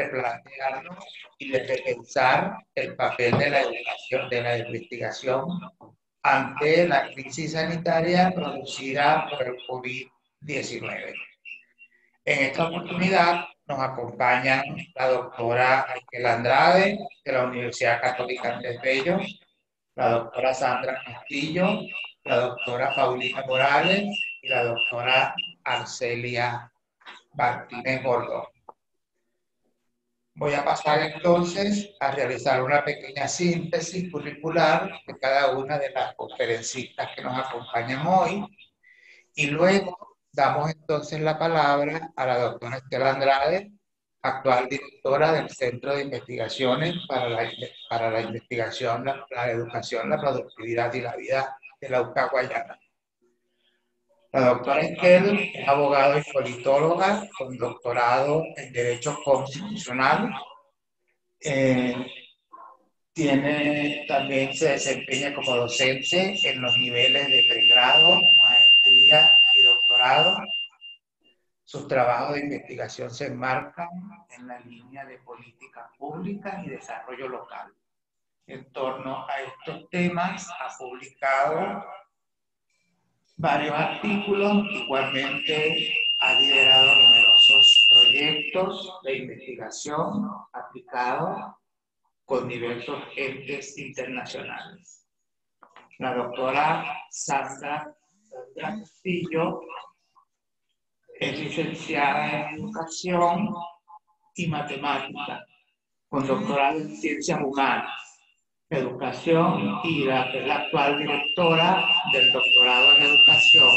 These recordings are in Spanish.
replantearnos y de repensar el papel de la educación, de la investigación ante la crisis sanitaria producida por el COVID-19. En esta oportunidad nos acompañan la doctora Aykela Andrade de la Universidad Católica Andrés Bello, la doctora Sandra Castillo, la doctora Paulina Morales y la doctora Arcelia Martínez Gordón. Voy a pasar entonces a realizar una pequeña síntesis curricular de cada una de las conferencistas que nos acompañan hoy y luego damos entonces la palabra a la doctora Aykela Andrade, actual directora del Centro de Investigaciones para la Investigación, la Educación, la Productividad y la Vida de la UCA Guayana. La doctora Esquel es abogada y politóloga con doctorado en Derecho Constitucional. También se desempeña como docente en los niveles de pregrado, maestría y doctorado. Sus trabajos de investigación se enmarcan en la línea de políticas públicas y desarrollo local. En torno a estos temas ha publicado varios artículos, igualmente ha liderado numerosos proyectos de investigación aplicados con diversos entes internacionales. La doctora Sandra Castillo es licenciada en Educación y Matemática, con doctorado en Ciencias Humanas, Educación, y es la actual directora del doctorado en Educación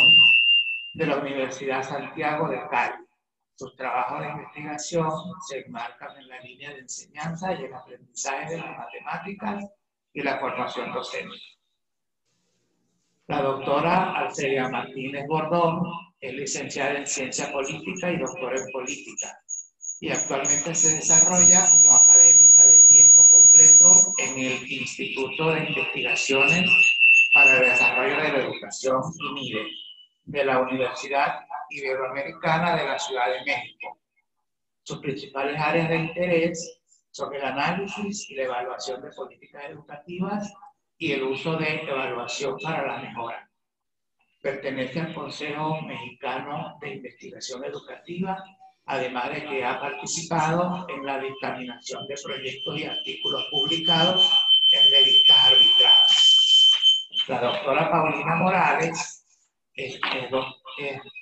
de la Universidad Santiago de Cali. Sus trabajos de investigación se enmarcan en la línea de enseñanza y el aprendizaje de las matemáticas y la formación docente. La doctora Arcelia Martínez Gordón es licenciada en Ciencia Política y doctora en Política, y actualmente se desarrolla como académica de tiempo completo en el Instituto de Investigaciones para el Desarrollo de la Educación, INIDE, de la Universidad Iberoamericana de la Ciudad de México. Sus principales áreas de interés son el análisis y la evaluación de políticas educativas y el uso de evaluación para la mejora. Pertenece al Consejo Mexicano de Investigación Educativa, además de que ha participado en la dictaminación de proyectos y artículos publicados en revistas arbitradas. La doctora Paulina Morales es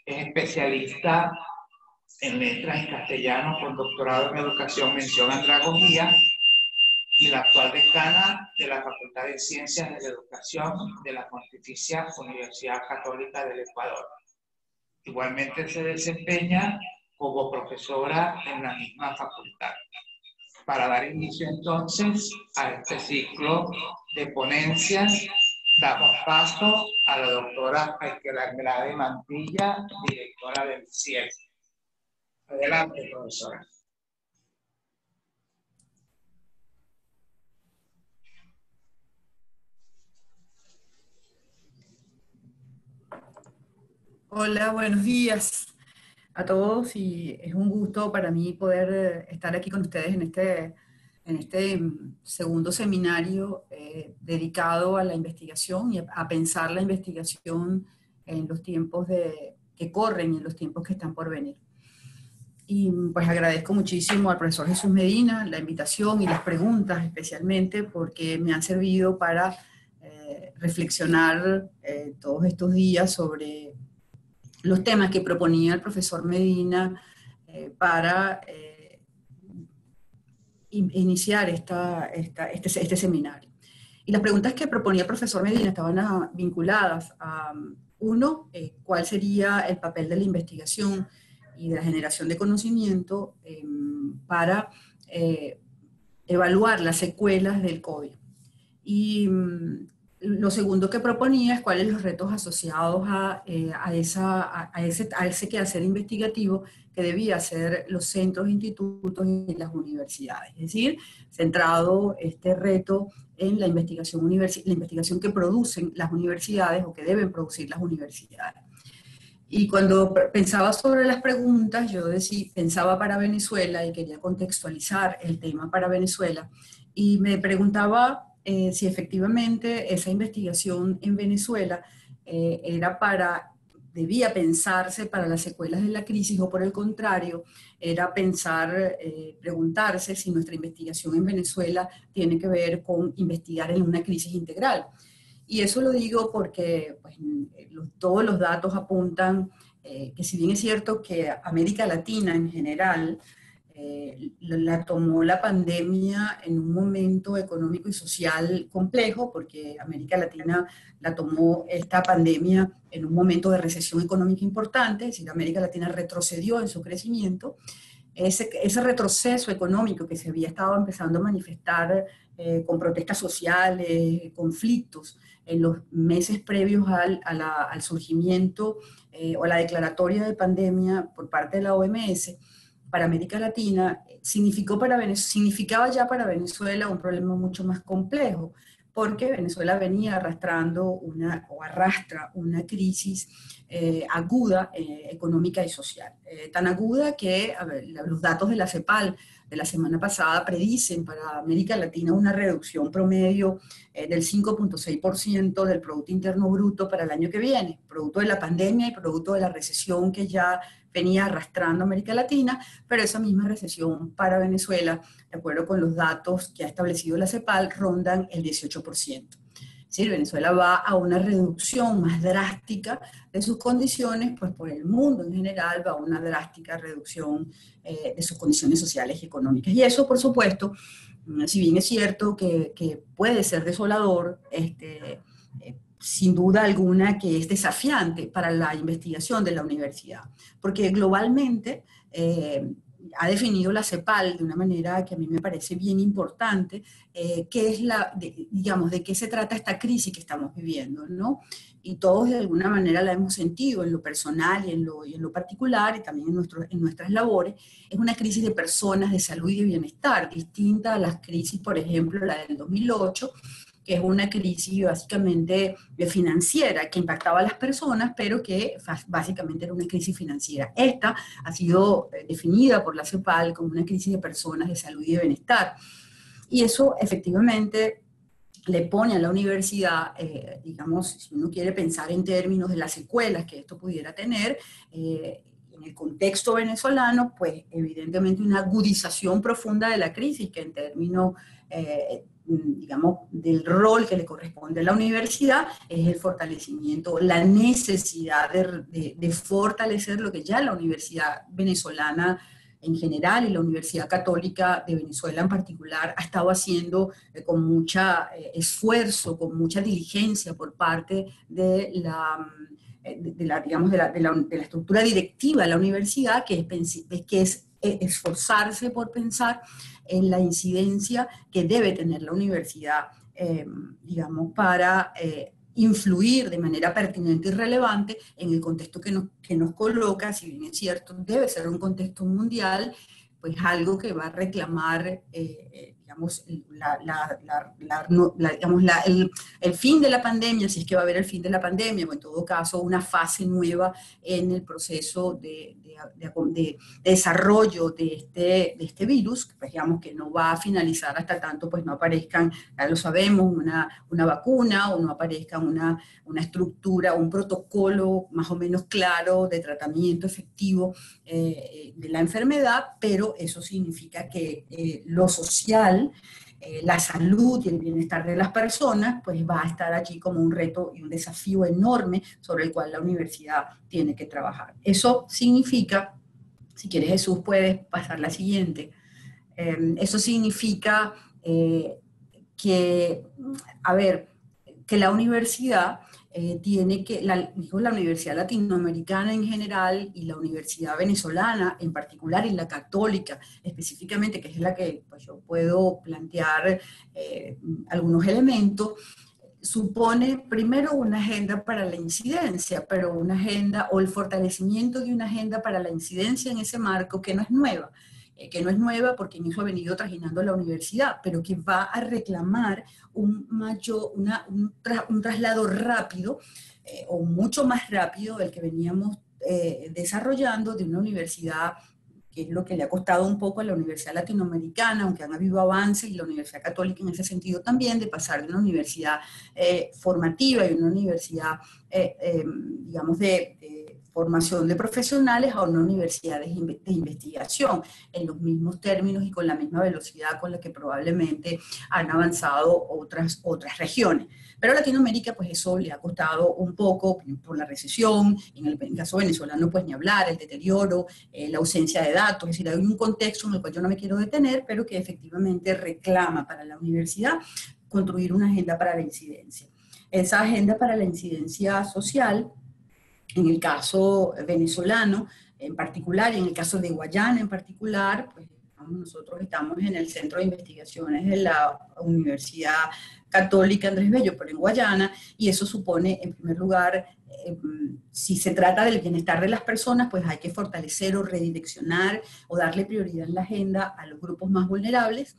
especialista en letras en castellano con doctorado en educación mención andragogía y la actual decana de la Facultad de Ciencias de la Educación de la Pontificia Universidad Católica del Ecuador. Igualmente se desempeña como profesora en la misma facultad. Para dar inicio entonces a este ciclo de ponencias, damos paso a la doctora Aykela Andrade Mantilla, directora del CIEP. Adelante, profesora. Hola, buenos días a todos y es un gusto para mí poder estar aquí con ustedes en este segundo seminario dedicado a la investigación y a pensar la investigación en los tiempos que corren y en los tiempos que están por venir. Y pues agradezco muchísimo al profesor Jesús Medina la invitación y las preguntas especialmente porque me han servido para reflexionar todos estos días sobre los temas que proponía el profesor Medina para iniciar este seminario. Y las preguntas que proponía el profesor Medina estaban vinculadas a, uno, cuál sería el papel de la investigación y de la generación de conocimiento para evaluar las secuelas del COVID. Y lo segundo que proponía es cuáles los retos asociados a ese quehacer investigativo que debía hacer los centros, institutos y las universidades. Es decir, centrado este reto en la investigación que producen las universidades o que deben producir las universidades. Y cuando pensaba sobre las preguntas, yo pensaba para Venezuela y quería contextualizar el tema para Venezuela. Y me preguntaba si efectivamente esa investigación en Venezuela era debía pensarse para las secuelas de la crisis o por el contrario, era preguntarse si nuestra investigación en Venezuela tiene que ver con investigar en una crisis integral. Y eso lo digo porque pues, todos los datos apuntan que si bien es cierto que América Latina en general la tomó la pandemia en un momento económico y social complejo, porque América Latina la tomó esta pandemia en un momento de recesión económica importante, es decir, América Latina retrocedió en su crecimiento. Ese retroceso económico que se había estado empezando a manifestar con protestas sociales, conflictos, en los meses previos al surgimiento o a la declaratoria de pandemia por parte de la OMS, para América Latina, significaba ya para Venezuela un problema mucho más complejo, porque Venezuela venía arrastrando o arrastra una crisis aguda económica y social. Tan aguda que los datos de la CEPAL de la semana pasada predicen para América Latina una reducción promedio del 5,6% del Producto Interno Bruto para el año que viene, producto de la pandemia y producto de la recesión que ya venía arrastrando América Latina, pero esa misma recesión para Venezuela, de acuerdo con los datos que ha establecido la CEPAL, rondan el 18%. Es decir, Venezuela va a una reducción más drástica de sus condiciones, pues por el mundo en general va a una drástica reducción de sus condiciones sociales y económicas. Y eso, por supuesto, si bien es cierto que puede ser desolador, sin duda alguna que es desafiante para la investigación de la universidad, porque globalmente ha definido la CEPAL de una manera que a mí me parece bien importante, qué es digamos, de qué se trata esta crisis que estamos viviendo, ¿no? Y todos de alguna manera la hemos sentido en lo personal y en lo particular y también en nuestras labores. Es una crisis de personas, de salud y de bienestar, distinta a las crisis, por ejemplo, la del 2008, que es una crisis básicamente financiera que impactaba a las personas, pero que básicamente era una crisis financiera. Esta ha sido definida por la CEPAL como una crisis de personas, de salud y de bienestar. Y eso efectivamente le pone a la universidad, digamos, si uno quiere pensar en términos de las secuelas que esto pudiera tener, en el contexto venezolano, pues evidentemente una agudización profunda de la crisis, que en términos, digamos, del rol que le corresponde a la universidad, es el fortalecimiento, la necesidad de fortalecer lo que ya la universidad venezolana en general y la Universidad Católica de Venezuela en particular ha estado haciendo con mucho esfuerzo, con mucha diligencia por parte digamos, de la estructura directiva de la universidad, que es esforzarse por pensar en la incidencia que debe tener la universidad, digamos, para influir de manera pertinente y relevante en el contexto que nos coloca, si bien es cierto, debe ser un contexto mundial, pues algo que va a reclamar, digamos, digamos el fin de la pandemia, si es que va a haber el fin de la pandemia, o en todo caso una fase nueva en el proceso de desarrollo de este virus, pues digamos que no va a finalizar hasta tanto pues no aparezcan, ya lo sabemos, una vacuna o no aparezca una estructura, un protocolo más o menos claro de tratamiento efectivo de la enfermedad, pero eso significa que lo social, la salud y el bienestar de las personas, pues va a estar allí como un reto y un desafío enorme sobre el cual la universidad tiene que trabajar. Eso significa, si quieres Jesús, puedes pasar la siguiente. Eso significa que, a ver, que la universidad tiene que, la universidad latinoamericana en general y la universidad venezolana en particular y la católica específicamente, que es la que pues, yo puedo plantear algunos elementos, supone primero una agenda para la incidencia, pero una agenda o el fortalecimiento de una agenda para la incidencia en ese marco que no es nueva. Que no es nueva porque en eso ha venido trajinando la universidad, pero que va a reclamar un traslado rápido o mucho más rápido del que veníamos desarrollando de una universidad, que es lo que le ha costado un poco a la Universidad Latinoamericana, aunque han habido avances, y la Universidad Católica en ese sentido también, de pasar de una universidad formativa y una universidad, digamos, de formación de profesionales a una universidad de investigación, en los mismos términos y con la misma velocidad con la que probablemente han avanzado otras regiones. Pero a Latinoamérica, pues eso le ha costado un poco por la recesión, en el caso venezolano, pues ni hablar, el deterioro, la ausencia de datos, es decir, hay un contexto en el cual yo no me quiero detener, pero que efectivamente reclama para la universidad construir una agenda para la incidencia. Esa agenda para la incidencia social, en el caso venezolano en particular, y en el caso de Guayana en particular, pues nosotros estamos en el Centro de Investigaciones de la Universidad Católica Andrés Bello, pero en Guayana, y eso supone, en primer lugar, si se trata del bienestar de las personas, pues hay que fortalecer o redireccionar o darle prioridad en la agenda a los grupos más vulnerables.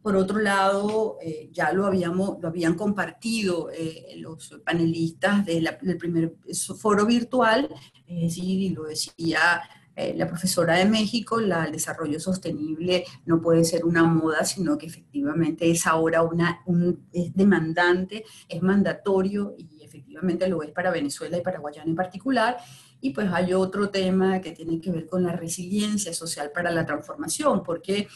Por otro lado, ya lo habían compartido los panelistas del primer foro virtual, es decir, y lo decía la profesora de México, el desarrollo sostenible no puede ser una moda, sino que efectivamente es ahora es demandante, es mandatorio, y efectivamente lo es para Venezuela y para Guayana en particular. Y pues hay otro tema que tiene que ver con la resiliencia social para la transformación, porque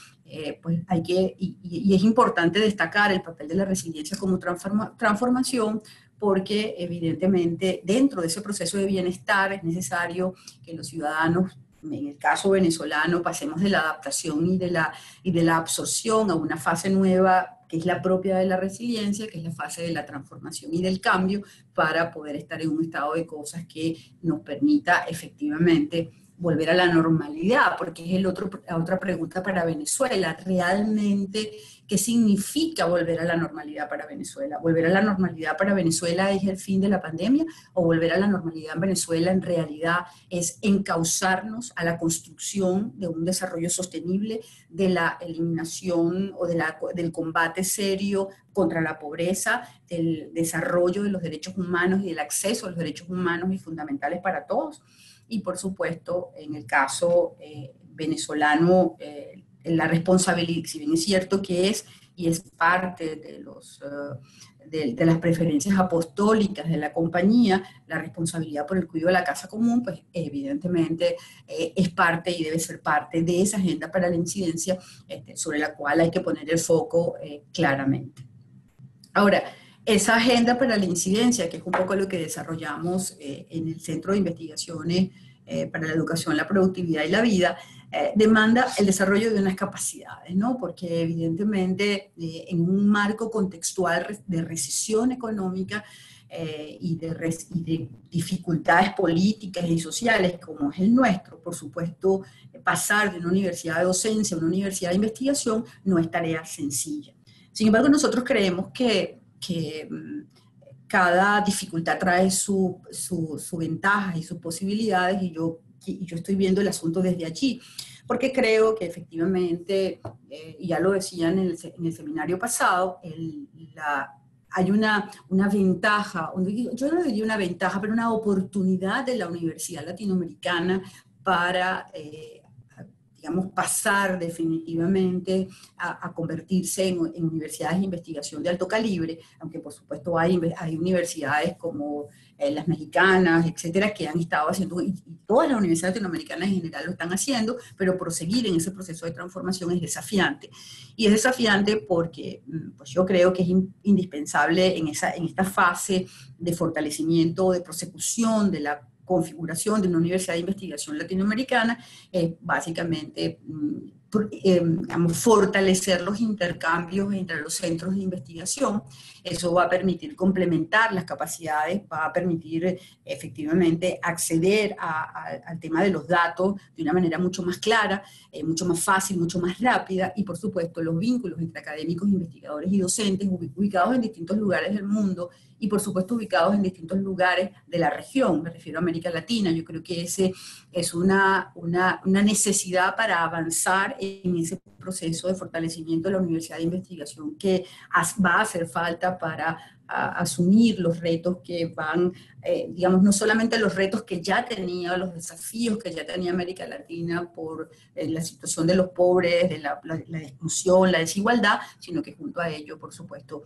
pues y es importante destacar el papel de la resiliencia como transformación, porque evidentemente dentro de ese proceso de bienestar es necesario que los ciudadanos, en el caso venezolano, pasemos de la adaptación y de la absorción a una fase nueva que es la propia de la resiliencia, que es la fase de la transformación y del cambio, para poder estar en un estado de cosas que nos permita efectivamente volver a la normalidad, porque es la otra pregunta para Venezuela. ¿Realmente qué significa volver a la normalidad para Venezuela? ¿Volver a la normalidad para Venezuela es el fin de la pandemia? ¿O volver a la normalidad en Venezuela en realidad es encauzarnos a la construcción de un desarrollo sostenible, de la eliminación o del combate serio contra la pobreza, del desarrollo de los derechos humanos y del acceso a los derechos humanos y fundamentales para todos? Y por supuesto, en el caso venezolano, la responsabilidad, si bien es cierto que es parte de las preferencias apostólicas de la compañía, la responsabilidad por el cuidado de la casa común, pues evidentemente es parte y debe ser parte de esa agenda para la incidencia, sobre la cual hay que poner el foco claramente. Ahora, esa agenda para la incidencia, que es un poco lo que desarrollamos en el Centro de Investigaciones para la Educación, la Productividad y la Vida, demanda el desarrollo de unas capacidades, ¿no? Porque evidentemente en un marco contextual de recesión económica y de dificultades políticas y sociales como es el nuestro, por supuesto, pasar de una universidad de docencia a una universidad de investigación no es tarea sencilla. Sin embargo, nosotros creemos que cada dificultad trae su ventaja y sus posibilidades, y yo estoy viendo el asunto desde allí, porque creo que efectivamente, y ya lo decían en el seminario pasado, hay una ventaja, yo no diría una ventaja, pero una oportunidad de la Universidad Latinoamericana para digamos, pasar definitivamente a convertirse en universidades de investigación de alto calibre, aunque por supuesto hay universidades como las mexicanas, etcétera, que han estado haciendo, y todas las universidades latinoamericanas en general lo están haciendo, pero proseguir en ese proceso de transformación es desafiante. Y es desafiante porque pues yo creo que es indispensable en esta fase de fortalecimiento, de prosecución de la configuración de una universidad de investigación latinoamericana, básicamente digamos, fortalecer los intercambios entre los centros de investigación. Eso va a permitir complementar las capacidades, va a permitir efectivamente acceder al tema de los datos de una manera mucho más clara, mucho más fácil, mucho más rápida, y por supuesto los vínculos entre académicos, investigadores y docentes ubicados en distintos lugares del mundo, y por supuesto ubicados en distintos lugares de la región, me refiero a América Latina. Yo creo que ese es una necesidad para avanzar en ese proceso de fortalecimiento de la Universidad de Investigación que va a hacer falta para a asumir los retos que van, digamos, no solamente los retos que ya tenía, los desafíos que ya tenía América Latina por la situación de los pobres, de la exclusión, la desigualdad, sino que junto a ello, por supuesto,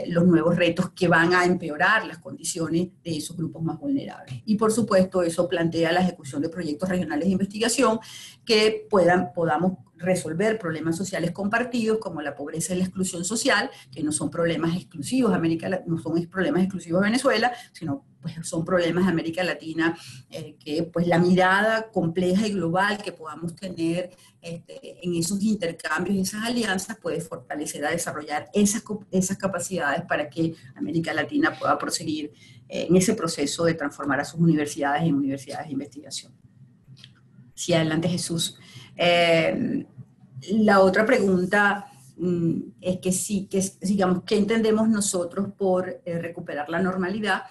los nuevos retos que van a empeorar las condiciones de esos grupos más vulnerables. Y por supuesto, eso plantea la ejecución de proyectos regionales de investigación que podamos resolver problemas sociales compartidos como la pobreza y la exclusión social, que no son problemas exclusivos de América Latina, no son problemas exclusivos de Venezuela, sino pues son problemas de América Latina, que pues la mirada compleja y global que podamos tener en esos intercambios y esas alianzas puede fortalecer a desarrollar esas capacidades para que América Latina pueda proseguir en ese proceso de transformar a sus universidades en universidades de investigación. Sí, adelante Jesús. La otra pregunta es que sí, digamos, ¿qué entendemos nosotros por recuperar la normalidad?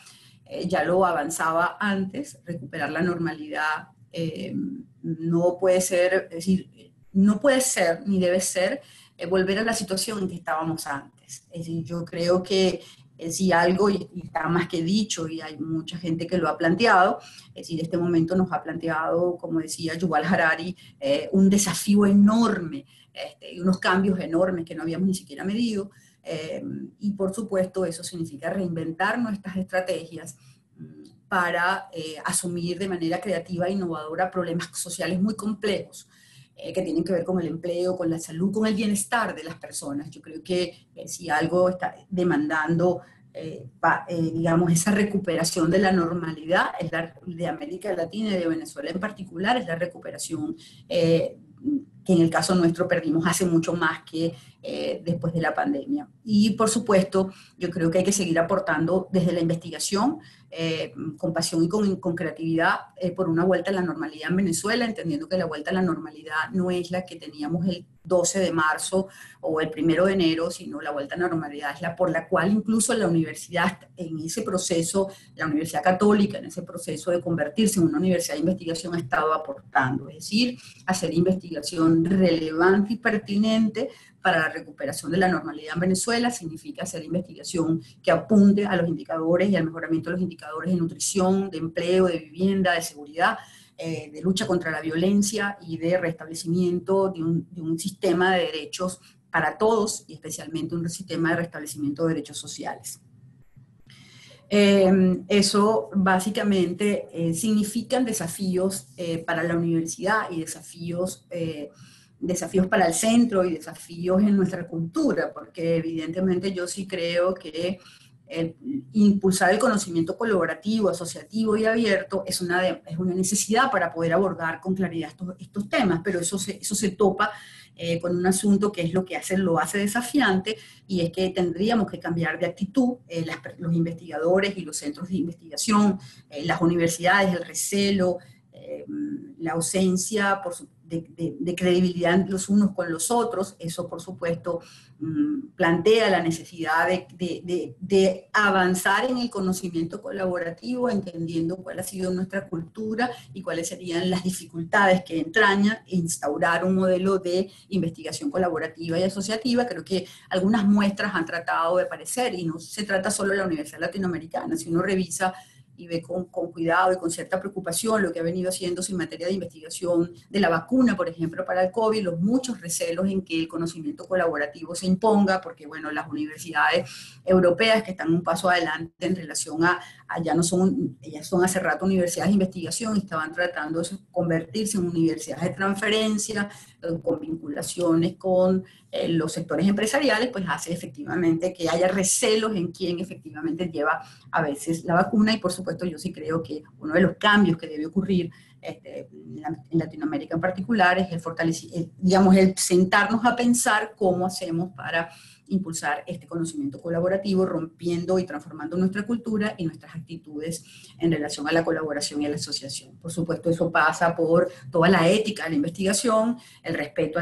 Ya lo avanzaba antes, recuperar la normalidad no puede ser, es decir, no puede ser ni debe ser volver a la situación en que estábamos antes. Es decir, yo creo que si algo, y está más que dicho, y hay mucha gente que lo ha planteado, es decir, este momento nos ha planteado, como decía Yuval Harari, un desafío enorme, unos cambios enormes que no habíamos ni siquiera medido, y por supuesto eso significa reinventar nuestras estrategias para asumir de manera creativa e innovadora problemas sociales muy complejos, que tienen que ver con el empleo, con la salud, con el bienestar de las personas. Yo creo que si algo está demandando, digamos, esa recuperación de la normalidad de América Latina y de Venezuela en particular, es la recuperación que en el caso nuestro perdimos hace mucho más que después de la pandemia. Y por supuesto, yo creo que hay que seguir aportando desde la investigación, con pasión y con creatividad, por una vuelta a la normalidad en Venezuela, entendiendo que la vuelta a la normalidad no es la que teníamos el 12 de marzo o el 1 de enero, sino la vuelta a la normalidad es la por la cual incluso la universidad, en ese proceso, la Universidad Católica, en ese proceso de convertirse en una universidad de investigación, ha estado aportando, es decir, hacer investigación relevante y pertinente para la recuperación de la normalidad en Venezuela. Significa hacer investigación que apunte a los indicadores y al mejoramiento de los indicadores de nutrición, de empleo, de vivienda, de seguridad, de lucha contra la violencia y de restablecimiento de un sistema de derechos para todos, y especialmente un sistema de restablecimiento de derechos sociales. Eso básicamente significan desafíos para la universidad y desafíos para el centro y desafíos en nuestra cultura, porque evidentemente yo sí creo que impulsar el conocimiento colaborativo, asociativo y abierto es una necesidad para poder abordar con claridad estos temas, pero eso se topa con un asunto que es lo que lo hace desafiante, y es que tendríamos que cambiar de actitud, los investigadores y los centros de investigación, las universidades, el recelo, la ausencia de credibilidad los unos con los otros. Eso, por supuesto, plantea la necesidad de avanzar en el conocimiento colaborativo, entendiendo cuál ha sido nuestra cultura y cuáles serían las dificultades que entraña instaurar un modelo de investigación colaborativa y asociativa. Creo que algunas muestras han tratado de aparecer, y no se trata solo de la Universidad Latinoamericana. Si uno revisa y ve con cuidado y con cierta preocupación lo que ha venido haciéndose en materia de investigación de la vacuna, por ejemplo, para el COVID, los muchos recelos en que el conocimiento colaborativo se imponga, porque, bueno, las universidades europeas que están un paso adelante en relación ellas son hace rato universidades de investigación, y estaban tratando de convertirse en universidades de transferencia, con vinculaciones con los sectores empresariales, pues hace efectivamente que haya recelos en quién efectivamente lleva a veces la vacuna. Y por supuesto yo sí creo que uno de los cambios que debe ocurrir en Latinoamérica en particular es el sentarnos a pensar cómo hacemos para impulsar este conocimiento colaborativo, rompiendo y transformando nuestra cultura y nuestras actitudes en relación a la colaboración y a la asociación. Por supuesto, eso pasa por toda la ética de la investigación, el respeto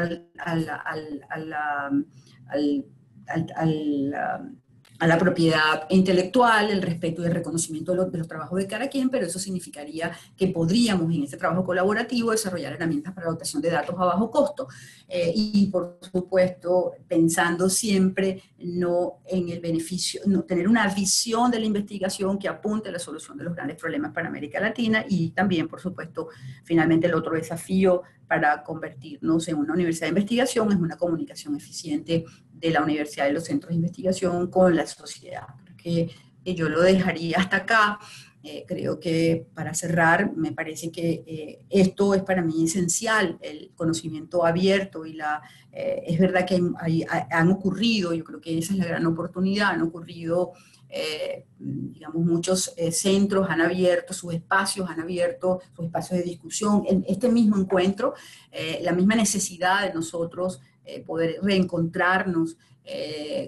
a la propiedad intelectual, el respeto y el reconocimiento de los trabajos de cada quien, pero eso significaría que podríamos en este trabajo colaborativo desarrollar herramientas para la obtención de datos a bajo costo y por supuesto pensando siempre no en el beneficio, no tener una visión de la investigación que apunte a la solución de los grandes problemas para América Latina y también por supuesto finalmente el otro desafío para convertirnos en una universidad de investigación es una comunicación eficiente de la universidad y los centros de investigación con la sociedad. Creo que yo lo dejaría hasta acá. Creo que para cerrar, me parece que esto es para mí esencial, el conocimiento abierto y es verdad que han ocurrido, yo creo que esa es la gran oportunidad, han ocurrido digamos, muchos centros han abierto sus espacios, de discusión. En este mismo encuentro, la misma necesidad de nosotros poder reencontrarnos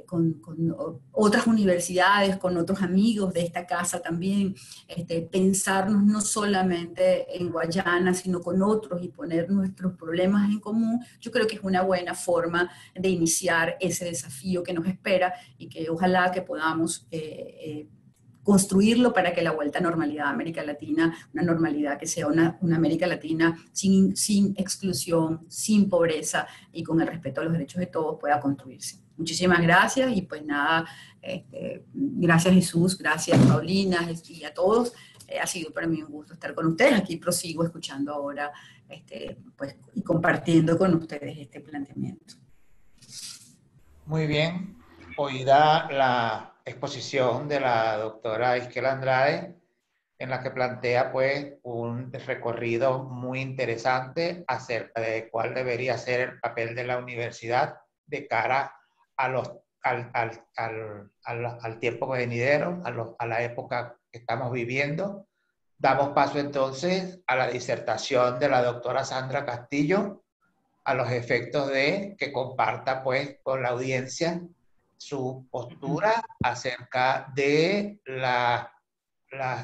con otras universidades, con otros amigos de esta casa también, pensarnos no solamente en Guayana, sino con otros y poner nuestros problemas en común, yo creo que es una buena forma de iniciar ese desafío que nos espera y que ojalá que podamos construirlo para que la vuelta a normalidad de América Latina, una normalidad que sea una América Latina sin exclusión, sin pobreza y con el respeto a los derechos de todos pueda construirse. Muchísimas gracias y pues nada, gracias Jesús, gracias Paulina y a todos. Ha sido para mí un gusto estar con ustedes. Aquí prosigo escuchando ahora pues, y compartiendo con ustedes este planteamiento. Muy bien, oída la exposición de la doctora Isquel Andrade, en la que plantea pues un recorrido muy interesante acerca de cuál debería ser el papel de la universidad de cara a al tiempo venidero, a la época que estamos viviendo. Damos paso entonces a la disertación de la doctora Sandra Castillo, a los efectos de que comparta pues con la audiencia su postura acerca de las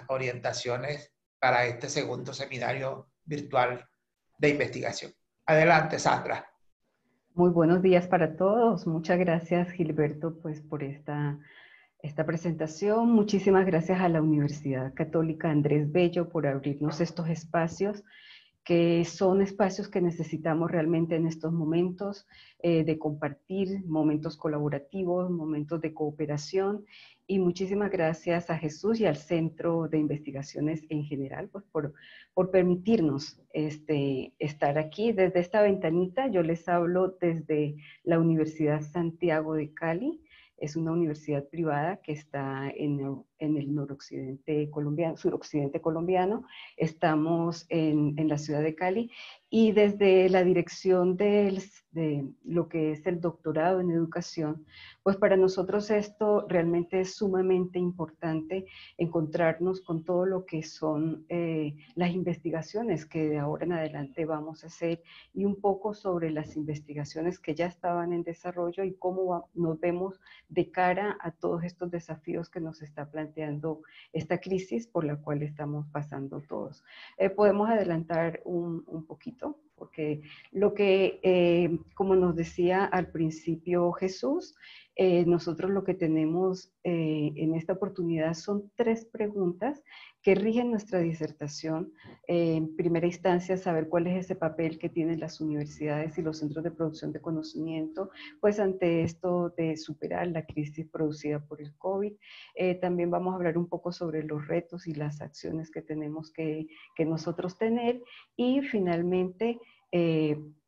orientaciones para este segundo seminario virtual de investigación. Adelante, Sandra. Muy buenos días para todos. Muchas gracias, Gilberto, pues, por esta presentación. Muchísimas gracias a la Universidad Católica Andrés Bello por abrirnos estos espacios, que son espacios que necesitamos realmente en estos momentos de compartir, momentos colaborativos, momentos de cooperación. Y muchísimas gracias a Jesús y al Centro de Investigaciones en general pues, por permitirnos estar aquí. Desde esta ventanita yo les hablo desde la Universidad Santiago de Cali. Es una universidad privada que está en el noroccidente colombiano, suroccidente colombiano. Estamos en la ciudad de Cali y desde la dirección de lo que es el doctorado en educación, pues para nosotros esto realmente es sumamente importante encontrarnos con todo lo que son las investigaciones que de ahora en adelante vamos a hacer y un poco sobre las investigaciones que ya estaban en desarrollo y cómo nos vemos de cara a todos estos desafíos que nos está planteando esta crisis por la cual estamos pasando todos. Podemos adelantar un poquito, porque lo que, como nos decía al principio Jesús, nosotros lo que tenemos en esta oportunidad son 3 preguntas que rigen nuestra disertación. En primera instancia, saber cuál es ese papel que tienen las universidades y los centros de producción de conocimiento, pues ante esto de superar la crisis producida por el COVID. También vamos a hablar un poco sobre los retos y las acciones que tenemos que nosotros tener. Y finalmente,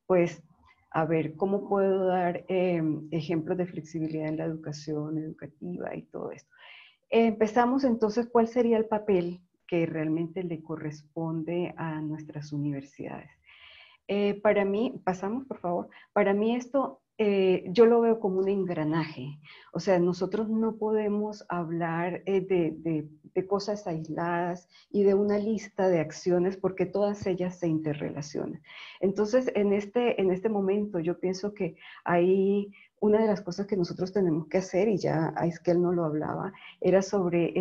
pues, a ver cómo puedo dar ejemplos de flexibilidad en la educación educativa y todo esto. Empezamos entonces, ¿cuál sería el papel que realmente le corresponde a nuestras universidades? Para mí, pasamos por favor, para mí esto yo lo veo como un engranaje. O sea, nosotros no podemos hablar de cosas aisladas y de una lista de acciones porque todas ellas se interrelacionan. Entonces, en este momento yo pienso que hay una de las cosas que nosotros tenemos que hacer, y ya Aisquel no lo hablaba, era sobre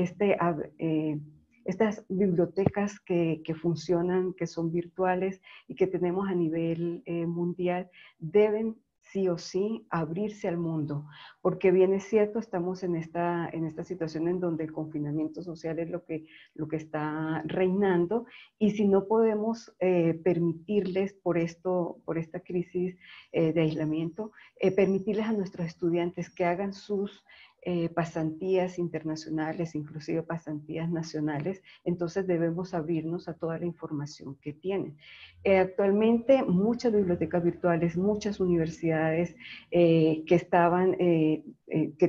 estas bibliotecas que funcionan, que son virtuales y que tenemos a nivel mundial, deben sí o sí abrirse al mundo, porque bien es cierto, estamos en esta situación en donde el confinamiento social es lo que está reinando, y si no podemos permitirles por esta crisis de aislamiento, permitirles a nuestros estudiantes que hagan sus pasantías internacionales, inclusive pasantías nacionales, entonces debemos abrirnos a toda la información que tienen. Actualmente muchas bibliotecas virtuales, muchas universidades que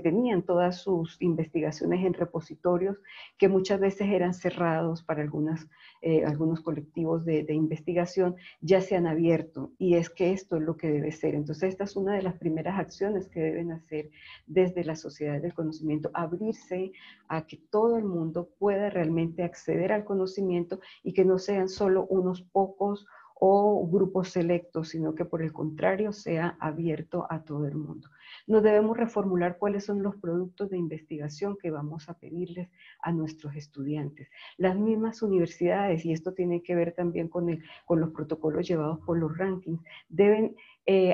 tenían todas sus investigaciones en repositorios que muchas veces eran cerrados para algunos colectivos de investigación, ya se han abierto, y es que esto es lo que debe ser. Entonces esta es una de las primeras acciones que deben hacer desde la sociedad del conocimiento, abrirse a que todo el mundo pueda realmente acceder al conocimiento y que no sean solo unos pocos o grupos selectos, sino que por el contrario sea abierto a todo el mundo. Nos debemos reformular cuáles son los productos de investigación que vamos a pedirles a nuestros estudiantes. Las mismas universidades, y esto tiene que ver también con los protocolos llevados por los rankings, deben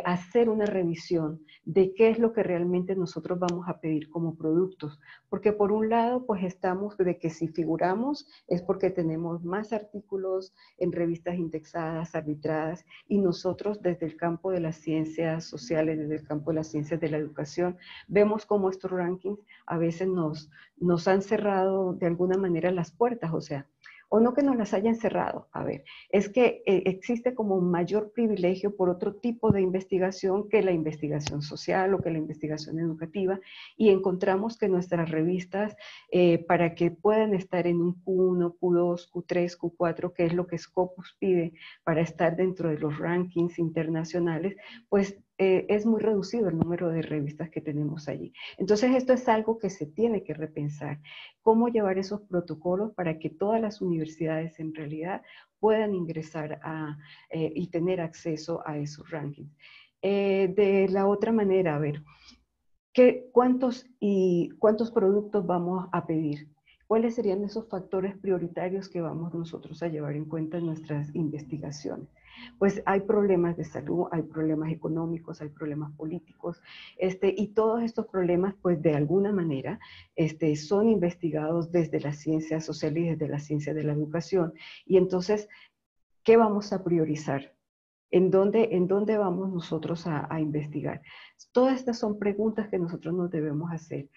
hacer una revisión de qué es lo que realmente nosotros vamos a pedir como productos, porque por un lado pues estamos de que si figuramos es porque tenemos más artículos en revistas indexadas, arbitradas, y nosotros desde el campo de las ciencias sociales, desde el campo de las ciencias de la educación, vemos cómo estos rankings a veces nos han cerrado de alguna manera las puertas, o sea, o no que nos las hayan cerrado, a ver, es que existe como un mayor privilegio por otro tipo de investigación que la investigación social o que la investigación educativa, y encontramos que nuestras revistas, para que puedan estar en un Q1, Q2, Q3, Q4, que es lo que Scopus pide para estar dentro de los rankings internacionales, pues es muy reducido el número de revistas que tenemos allí. Entonces esto es algo que se tiene que repensar, cómo llevar esos protocolos para que todas las universidades en realidad puedan ingresar y tener acceso a esos rankings. De la otra manera, a ver, ¿cuántos productos vamos a pedir? ¿Cuáles serían esos factores prioritarios que vamos nosotros a llevar en cuenta en nuestras investigaciones? Pues hay problemas de salud, hay problemas económicos, hay problemas políticos, y todos estos problemas, pues de alguna manera, son investigados desde las ciencias sociales y desde la ciencia de la educación. Y entonces, ¿qué vamos a priorizar? ¿En dónde vamos nosotros a investigar? Todas estas son preguntas que nosotros nos debemos hacer.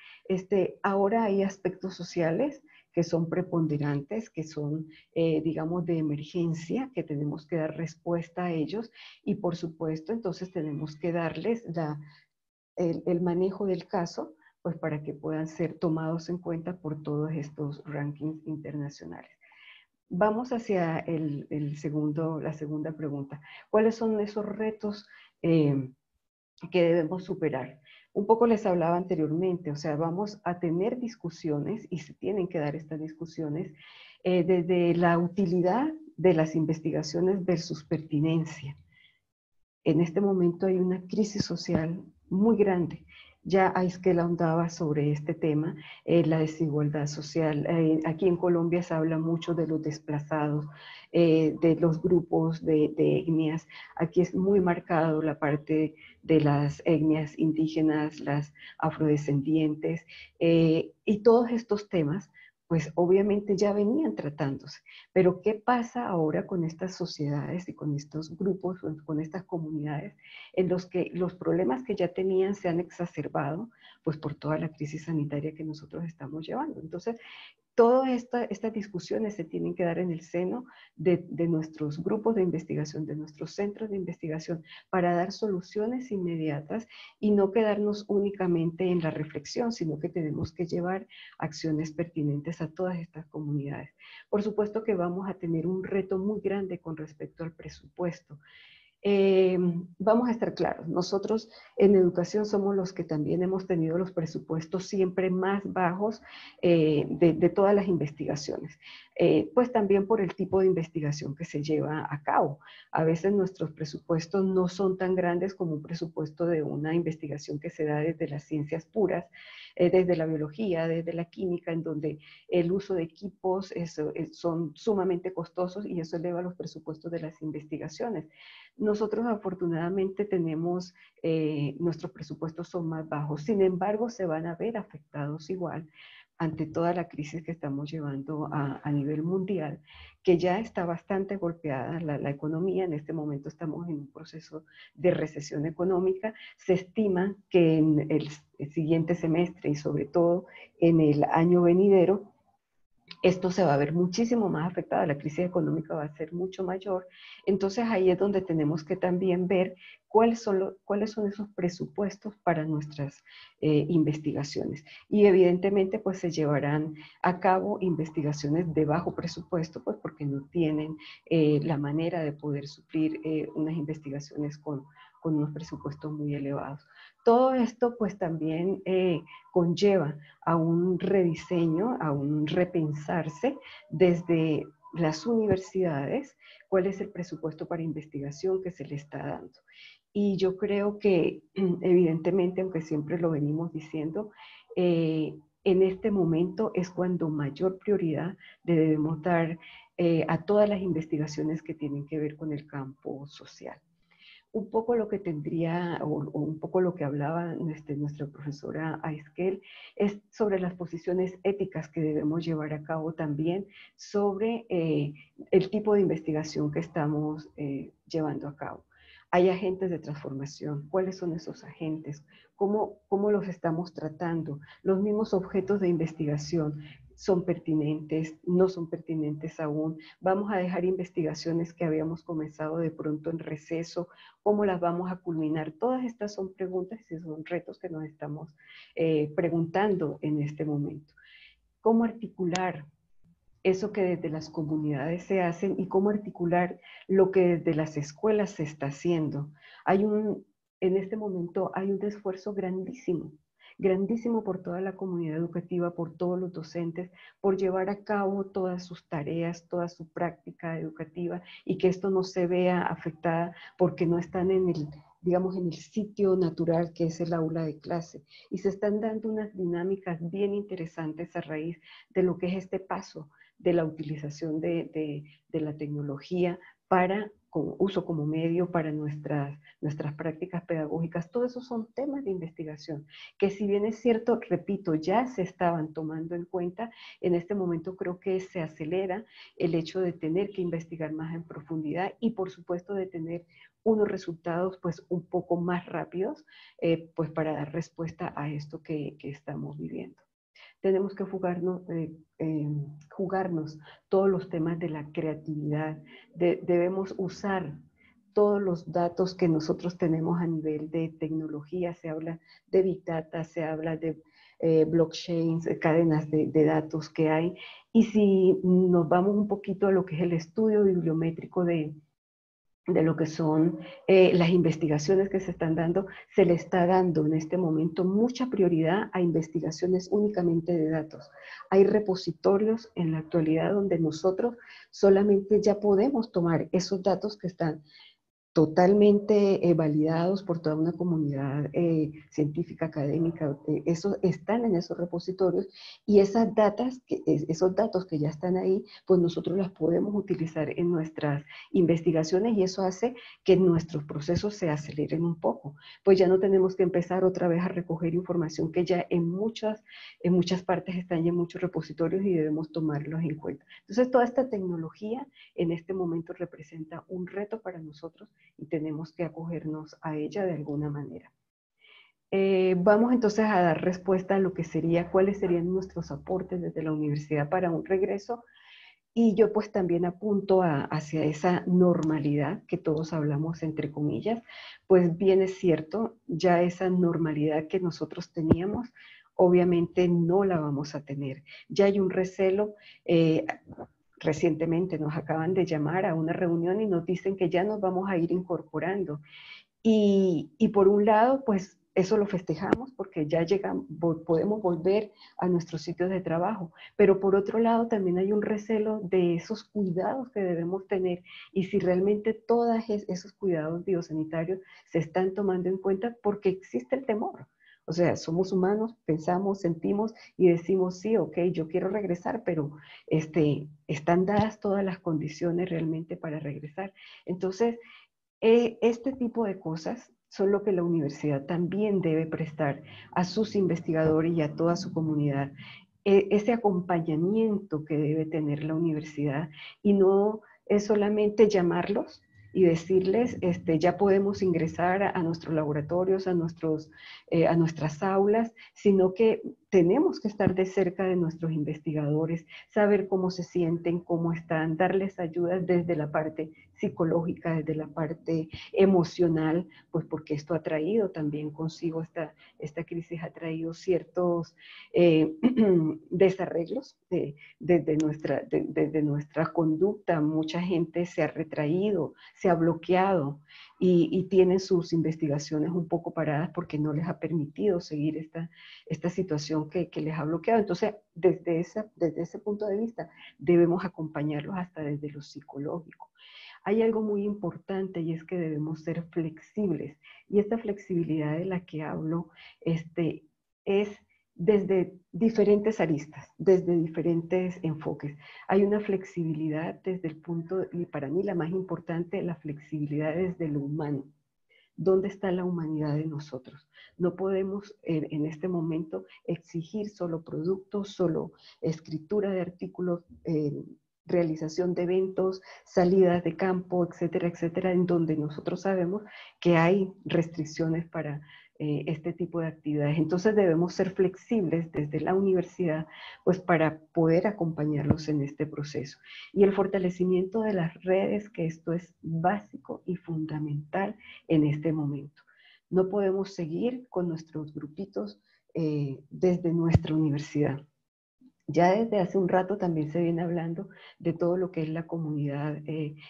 Ahora hay aspectos sociales que son preponderantes, que son, digamos, de emergencia, que tenemos que dar respuesta a ellos, y por supuesto, entonces tenemos que darles el manejo del caso, pues para que puedan ser tomados en cuenta por todos estos rankings internacionales. Vamos hacia la segunda pregunta. ¿Cuáles son esos retos que debemos superar? Un poco les hablaba anteriormente, o sea, vamos a tener discusiones, y se tienen que dar estas discusiones, desde la utilidad de las investigaciones versus pertinencia. En este momento hay una crisis social muy grande. Ya Aiskel ahondaba sobre este tema, la desigualdad social. Aquí en Colombia se habla mucho de los desplazados, de los grupos de etnias. Aquí es muy marcado la parte de las etnias indígenas, las afrodescendientes, y todos estos temas pues obviamente ya venían tratándose. Pero ¿qué pasa ahora con estas sociedades y con estos grupos, con estas comunidades, en los que los problemas que ya tenían se han exacerbado, pues por toda la crisis sanitaria que nosotros estamos llevando? Entonces, todas estas discusiones se tienen que dar en el seno de nuestros grupos de investigación, de nuestros centros de investigación, para dar soluciones inmediatas y no quedarnos únicamente en la reflexión, sino que tenemos que llevar acciones pertinentes a todas estas comunidades. Por supuesto que vamos a tener un reto muy grande con respecto al presupuesto. Vamos a estar claros, nosotros en educación somos los que también hemos tenido los presupuestos siempre más bajos de todas las investigaciones, pues también por el tipo de investigación que se lleva a cabo. A veces nuestros presupuestos no son tan grandes como un presupuesto de una investigación que se da desde las ciencias puras, desde la biología, desde la química, en donde el uso de equipos son sumamente costosos, y eso eleva los presupuestos de las investigaciones. nosotros afortunadamente tenemos, nuestros presupuestos son más bajos, sin embargo se van a ver afectados igual ante toda la crisis que estamos llevando a nivel mundial, que ya está bastante golpeada la economía. En este momento estamos en un proceso de recesión económica. Se estima que en el siguiente semestre y sobre todo en el año venidero, esto se va a ver muchísimo más afectado, la crisis económica va a ser mucho mayor. Entonces ahí es donde tenemos que también ver cuáles son esos presupuestos para nuestras investigaciones. Y evidentemente pues se llevarán a cabo investigaciones de bajo presupuesto, pues porque no tienen la manera de poder suplir unas investigaciones con unos presupuestos muy elevados. Todo esto pues también conlleva a un rediseño, a un repensarse desde las universidades, cuál es el presupuesto para investigación que se le está dando. Y yo creo que evidentemente, aunque siempre lo venimos diciendo, en este momento es cuando mayor prioridad le debemos dar a todas las investigaciones que tienen que ver con el campo social. Un poco lo que tendría, o un poco lo que hablaba nuestra profesora Aiskel, es sobre las posiciones éticas que debemos llevar a cabo también sobre el tipo de investigación que estamos llevando a cabo. Hay agentes de transformación. ¿Cuáles son esos agentes? ¿Cómo los estamos tratando? Los mismos objetos de investigación. ¿Son pertinentes? ¿No son pertinentes aún? ¿Vamos a dejar investigaciones que habíamos comenzado de pronto en receso? ¿Cómo las vamos a culminar? Todas estas son preguntas y son retos que nos estamos preguntando en este momento. ¿Cómo articular eso que desde las comunidades se hacen y cómo articular lo que desde las escuelas se está haciendo? En este momento hay un esfuerzo grandísimo, grandísimo por toda la comunidad educativa, por todos los docentes, por llevar a cabo todas sus tareas, toda su práctica educativa y que esto no se vea afectada porque no están en el, digamos, en el sitio natural que es el aula de clase. Y se están dando unas dinámicas bien interesantes a raíz de lo que es este paso de la utilización de la tecnología para uso como medio para nuestras prácticas pedagógicas. Todos esos son temas de investigación que, si bien es cierto, repito, ya se estaban tomando en cuenta, en este momento creo que se acelera el hecho de tener que investigar más en profundidad y por supuesto de tener unos resultados pues un poco más rápidos pues para dar respuesta a esto que estamos viviendo. Tenemos que jugarnos todos los temas de la creatividad. Debemos usar todos los datos que nosotros tenemos a nivel de tecnología. Se habla de Big Data, se habla de blockchains, cadenas de datos que hay. Y si nos vamos un poquito a lo que es el estudio bibliométrico de lo que son las investigaciones que se están dando, se le está dando en este momento mucha prioridad a investigaciones únicamente de datos. Hay repositorios en la actualidad donde nosotros solamente ya podemos tomar esos datos que están totalmente validados por toda una comunidad científica, académica, están en esos repositorios y esos datos que ya están ahí, pues nosotros las podemos utilizar en nuestras investigaciones y eso hace que nuestros procesos se aceleren un poco, pues ya no tenemos que empezar otra vez a recoger información que ya en muchas partes están ya en muchos repositorios y debemos tomarlos en cuenta. Entonces toda esta tecnología en este momento representa un reto para nosotros y tenemos que acogernos a ella de alguna manera. Vamos entonces a dar respuesta a lo que sería, cuáles serían nuestros aportes desde la universidad para un regreso, y yo pues también apunto hacia esa normalidad que todos hablamos entre comillas, pues bien es cierto, ya esa normalidad que nosotros teníamos, obviamente no la vamos a tener. Ya hay un recelo. Recientemente nos acaban de llamar a una reunión y nos dicen que ya nos vamos a ir incorporando. Y por un lado, pues eso lo festejamos porque ya podemos volver a nuestros sitios de trabajo. Pero por otro lado, también hay un recelo de esos cuidados que debemos tener y si realmente todos esos cuidados biosanitarios se están tomando en cuenta porque existe el temor. O sea, somos humanos, pensamos, sentimos y decimos, sí, ok, yo quiero regresar, pero están dadas todas las condiciones realmente para regresar. Entonces, Este tipo de cosas son lo que la universidad también debe prestar a sus investigadores y a toda su comunidad. Ese acompañamiento que debe tener la universidad, y no es solamente llamarlos y decirles, ya podemos ingresar a nuestros laboratorios, a nuestras aulas, sino que tenemos que estar de cerca de nuestros investigadores, saber cómo se sienten, cómo están, darles ayuda desde la parte psicológica, desde la parte emocional, pues porque esto ha traído también consigo, esta crisis ha traído ciertos desarreglos desde nuestra conducta. Mucha gente se ha retraído, se ha bloqueado y tienen sus investigaciones un poco paradas porque no les ha permitido seguir esta situación que les ha bloqueado. Entonces, desde ese punto de vista, debemos acompañarlos hasta desde lo psicológico. Hay algo muy importante y es que debemos ser flexibles. Y esta flexibilidad de la que hablo es desde diferentes aristas, desde diferentes enfoques. Hay una flexibilidad desde el punto, y para mí la más importante, la flexibilidad desde lo humano. ¿Dónde está la humanidad de nosotros? No podemos en este momento exigir solo productos, solo escritura de artículos, realización de eventos, salidas de campo, etcétera, etcétera, en donde nosotros sabemos que hay restricciones para este tipo de actividades. Entonces debemos ser flexibles desde la universidad, pues para poder acompañarlos en este proceso. Y el fortalecimiento de las redes, que esto es básico y fundamental en este momento. No podemos seguir con nuestros grupitos desde nuestra universidad. Ya desde hace un rato también se viene hablando de todo lo que es la comunidad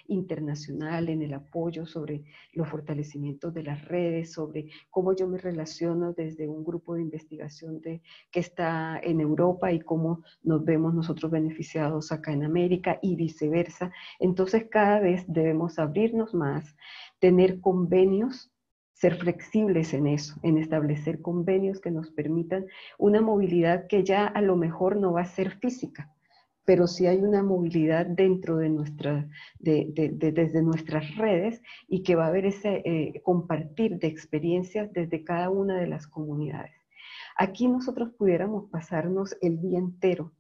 internacional en el apoyo sobre los fortalecimientos de las redes, sobre cómo yo me relaciono desde un grupo de investigación que está en Europa y cómo nos vemos nosotros beneficiados acá en América y viceversa. Entonces cada vez debemos abrirnos más, tener convenios, ser flexibles en eso, en establecer convenios que nos permitan una movilidad que ya a lo mejor no va a ser física, pero sí hay una movilidad dentro de desde nuestras redes, y que va a haber ese compartir de experiencias desde cada una de las comunidades. Aquí nosotros pudiéramos pasarnos el día entero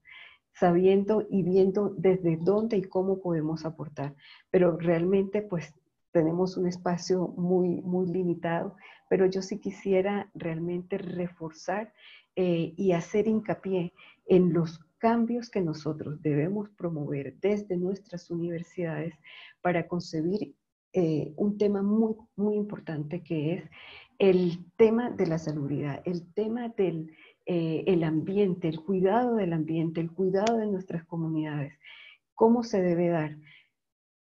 sabiendo y viendo desde dónde y cómo podemos aportar, pero realmente pues tenemos un espacio muy, muy limitado, pero yo sí quisiera realmente reforzar y hacer hincapié en los cambios que nosotros debemos promover desde nuestras universidades para concebir un tema muy, muy importante, que es el tema de la salubridad, el tema del el ambiente, el cuidado del ambiente, el cuidado de nuestras comunidades. ¿Cómo se debe dar?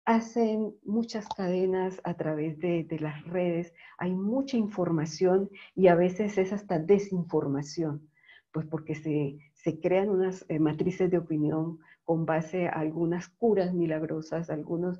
Hacen muchas cadenas a través de las redes, hay mucha información y a veces es hasta desinformación, pues porque se crean unas matrices de opinión con base a algunas curas milagrosas, algunas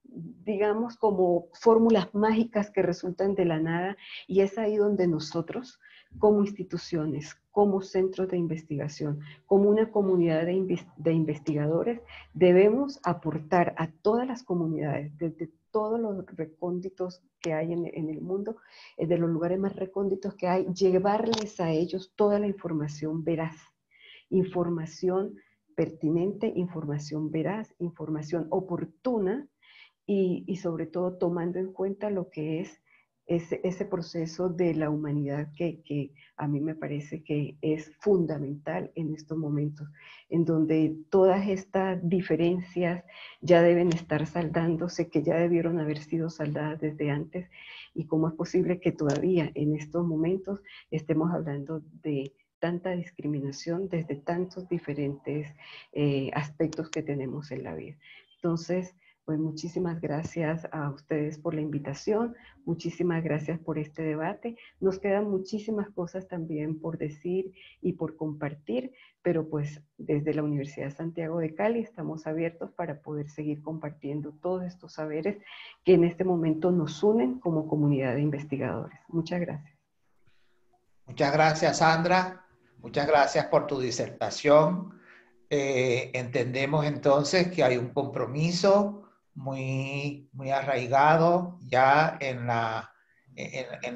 digamos, como fórmulas mágicas que resultan de la nada, y es ahí donde nosotros, como instituciones, como centros de investigación, como una comunidad de investigadores, debemos aportar a todas las comunidades, desde todos los recónditos que hay en el mundo, de los lugares más recónditos que hay, llevarles a ellos toda la información veraz, información pertinente, información veraz, información oportuna, y sobre todo tomando en cuenta lo que es ese proceso de la humanidad que a mí me parece que es fundamental en estos momentos, en donde todas estas diferencias ya deben estar saldándose, que ya debieron haber sido saldadas desde antes, y cómo es posible que todavía en estos momentos estemos hablando de tanta discriminación desde tantos diferentes aspectos que tenemos en la vida. Entonces, pues muchísimas gracias a ustedes por la invitación, muchísimas gracias por este debate. Nos quedan muchísimas cosas también por decir y por compartir, pero pues desde la Universidad Santiago de Cali estamos abiertos para poder seguir compartiendo todos estos saberes que en este momento nos unen como comunidad de investigadores. Muchas gracias. Muchas gracias, Sandra. Muchas gracias por tu disertación. Entendemos entonces que hay un compromiso muy arraigado ya en la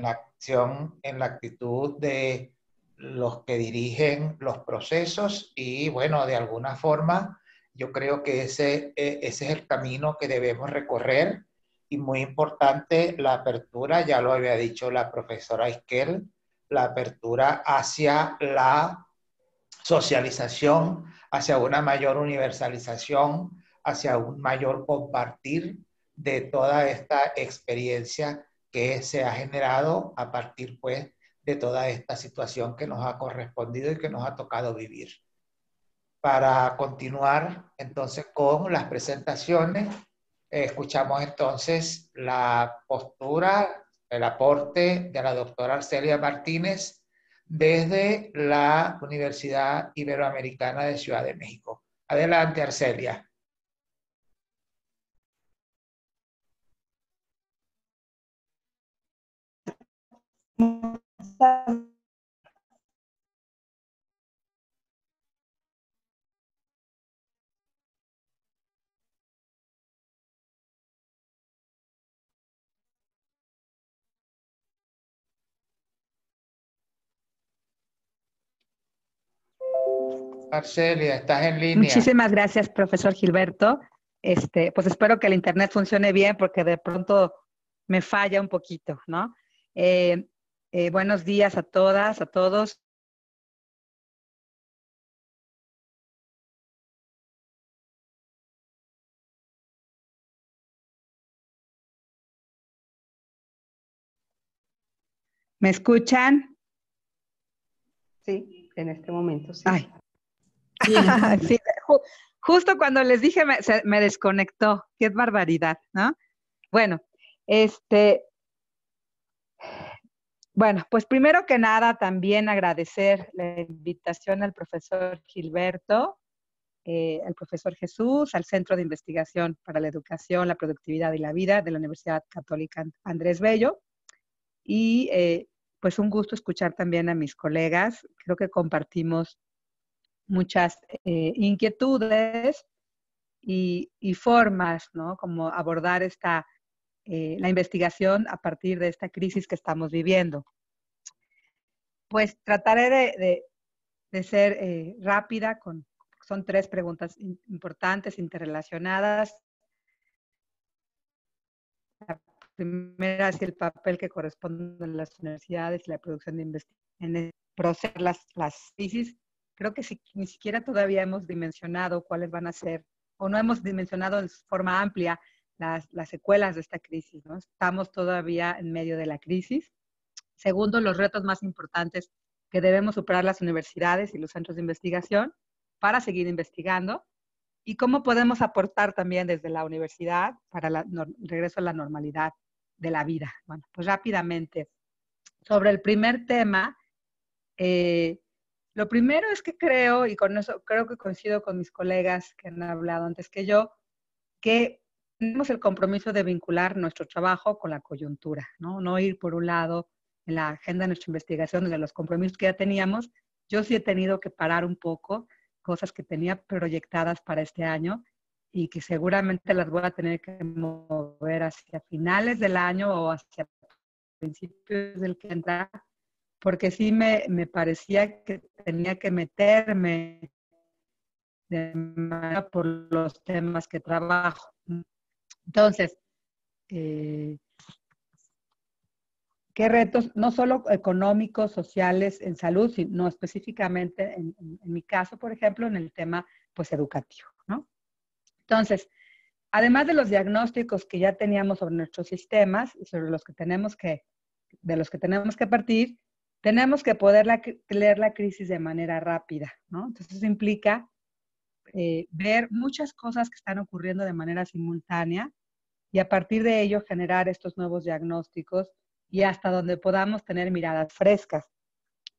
acción, en la actitud de los que dirigen los procesos y bueno, de alguna forma yo creo que ese es el camino que debemos recorrer y muy importante la apertura, ya lo había dicho la profesora Isquel, la apertura hacia la socialización, hacia una mayor universalización, hacia un mayor compartir de toda esta experiencia que se ha generado a partir pues de toda esta situación que nos ha correspondido y que nos ha tocado vivir. Para continuar entonces con las presentaciones, escuchamos entonces la postura, el aporte de la doctora Arcelia Martínez desde la Universidad Iberoamericana de Ciudad de México. Adelante, Arcelia. Arcelia, estás en línea. Muchísimas gracias, profesor Gilberto. Pues espero que el internet funcione bien porque de pronto me falla un poquito, ¿no? Buenos días a todas, a todos. ¿Me escuchan? Sí, en este momento sí. Ay. Sí, justo cuando les dije me desconectó. Qué barbaridad, ¿no? Bueno, bueno, pues primero que nada también agradecer la invitación al profesor Gilberto, al profesor Jesús, al Centro de Investigación para la Educación, la Productividad y la Vida de la Universidad Católica Andrés Bello. Y pues un gusto escuchar también a mis colegas. Creo que compartimos muchas inquietudes y formas, ¿no? Como abordar la investigación a partir de esta crisis que estamos viviendo. Pues trataré de ser rápida, son 3 preguntas importantes, interrelacionadas. La primera es el papel que corresponde a las universidades y la producción de investigación en el proceso las crisis. Creo que ni siquiera todavía hemos dimensionado cuáles van a ser, o no hemos dimensionado en forma amplia las secuelas de esta crisis, ¿no? Estamos todavía en medio de la crisis. Segundo, los retos más importantes que debemos superar las universidades y los centros de investigación para seguir investigando y cómo podemos aportar también desde la universidad para el regreso a la normalidad de la vida. Bueno, pues rápidamente, sobre el primer tema, lo primero es que creo, y con eso creo que coincido con mis colegas que han hablado antes que yo, que tenemos el compromiso de vincular nuestro trabajo con la coyuntura, ¿no? No ir por un lado en la agenda de nuestra investigación de los compromisos que ya teníamos. Yo sí he tenido que parar un poco cosas que tenía proyectadas para este año y que seguramente las voy a tener que mover hacia finales del año o hacia principios del que entra, porque sí me parecía que tenía que meterme de manera por los temas que trabajo. Entonces, ¿qué retos, no solo económicos, sociales, en salud, sino específicamente en mi caso, por ejemplo, en el tema pues, educativo, ¿no? Entonces, además de los diagnósticos que ya teníamos sobre nuestros sistemas y sobre de los que tenemos que partir, tenemos que poder leer la crisis de manera rápida, ¿no? Entonces, eso implica ver muchas cosas que están ocurriendo de manera simultánea y a partir de ello generar estos nuevos diagnósticos y hasta donde podamos tener miradas frescas.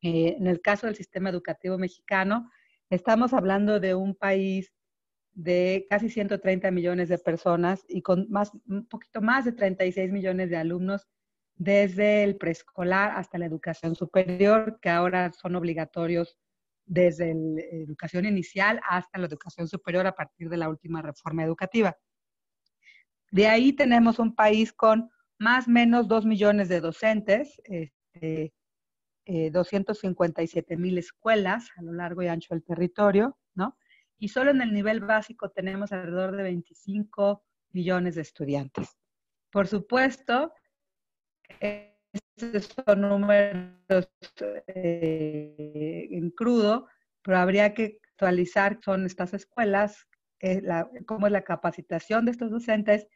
En el caso del sistema educativo mexicano, estamos hablando de un país de casi 130 millones de personas y con un poquito más de 36 millones de alumnos desde el preescolar hasta la educación superior, que ahora son obligatorios desde la educación inicial hasta la educación superior a partir de la última reforma educativa. De ahí tenemos un país con más o menos 2 millones de docentes, 257,000 escuelas a lo largo y ancho del territorio, ¿no? Y solo en el nivel básico tenemos alrededor de 25 millones de estudiantes. Por supuesto, estos son números en crudo, pero habría que actualizar son estas escuelas, cómo es la capacitación de estos docentes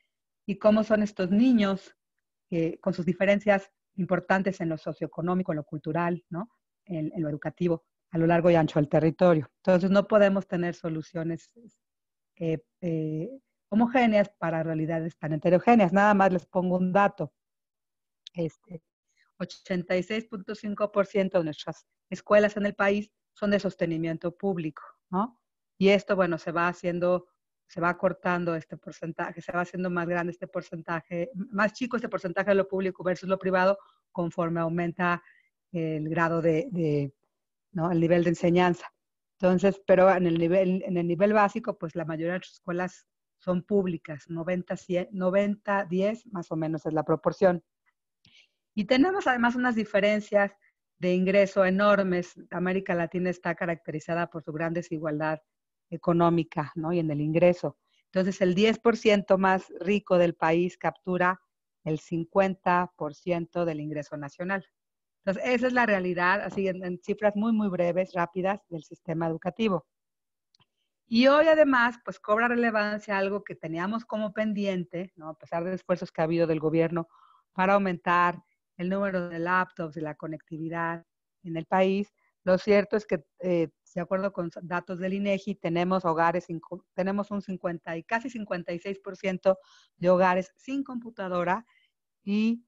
y cómo son estos niños con sus diferencias importantes en lo socioeconómico, en lo cultural, ¿no? En lo educativo, a lo largo y ancho del territorio. Entonces, no podemos tener soluciones homogéneas para realidades tan heterogéneas. Nada más les pongo un dato. 86.5% de nuestras escuelas en el país son de sostenimiento público, ¿no? Y esto, bueno, se va acortando este porcentaje, se va haciendo más grande este porcentaje, más chico este porcentaje de lo público versus lo privado, conforme aumenta el grado ¿no? El nivel de enseñanza. Entonces, pero en el nivel básico, pues la mayoría de las escuelas son públicas, 90-10 más o menos es la proporción. Y tenemos además unas diferencias de ingreso enormes. América Latina está caracterizada por su gran desigualdad económica, ¿no? Y en el ingreso. Entonces, el 10% más rico del país captura el 50% del ingreso nacional. Entonces, esa es la realidad, así en cifras muy, muy breves, rápidas, del sistema educativo. Y hoy, además, pues cobra relevancia algo que teníamos como pendiente, ¿no? A pesar de esfuerzos que ha habido del gobierno para aumentar el número de laptops y la conectividad en el país. Lo cierto es que, de acuerdo con datos del INEGI, tenemos un 50 y casi 56% de hogares sin computadora y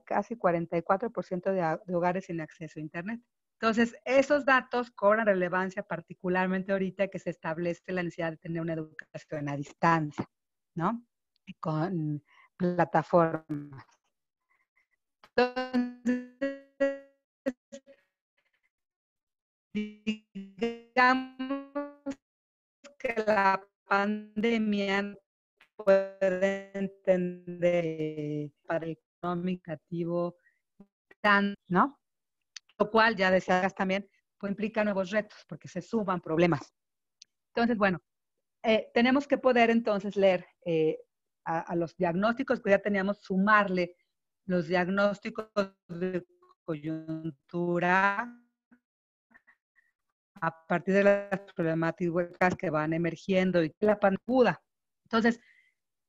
casi 44% de hogares sin acceso a Internet. Entonces, esos datos cobran relevancia particularmente ahorita que se establece la necesidad de tener una educación a distancia, ¿no? Y con plataformas. Entonces, digamos que la pandemia puede entender para el comunicativo, ¿no? Lo cual, ya decías también, pues implica nuevos retos porque se suman problemas. Entonces, bueno, tenemos que poder entonces leer a los diagnósticos que ya teníamos, sumarle los diagnósticos de coyuntura a partir de las problemáticas que van emergiendo y la pandemia. Entonces,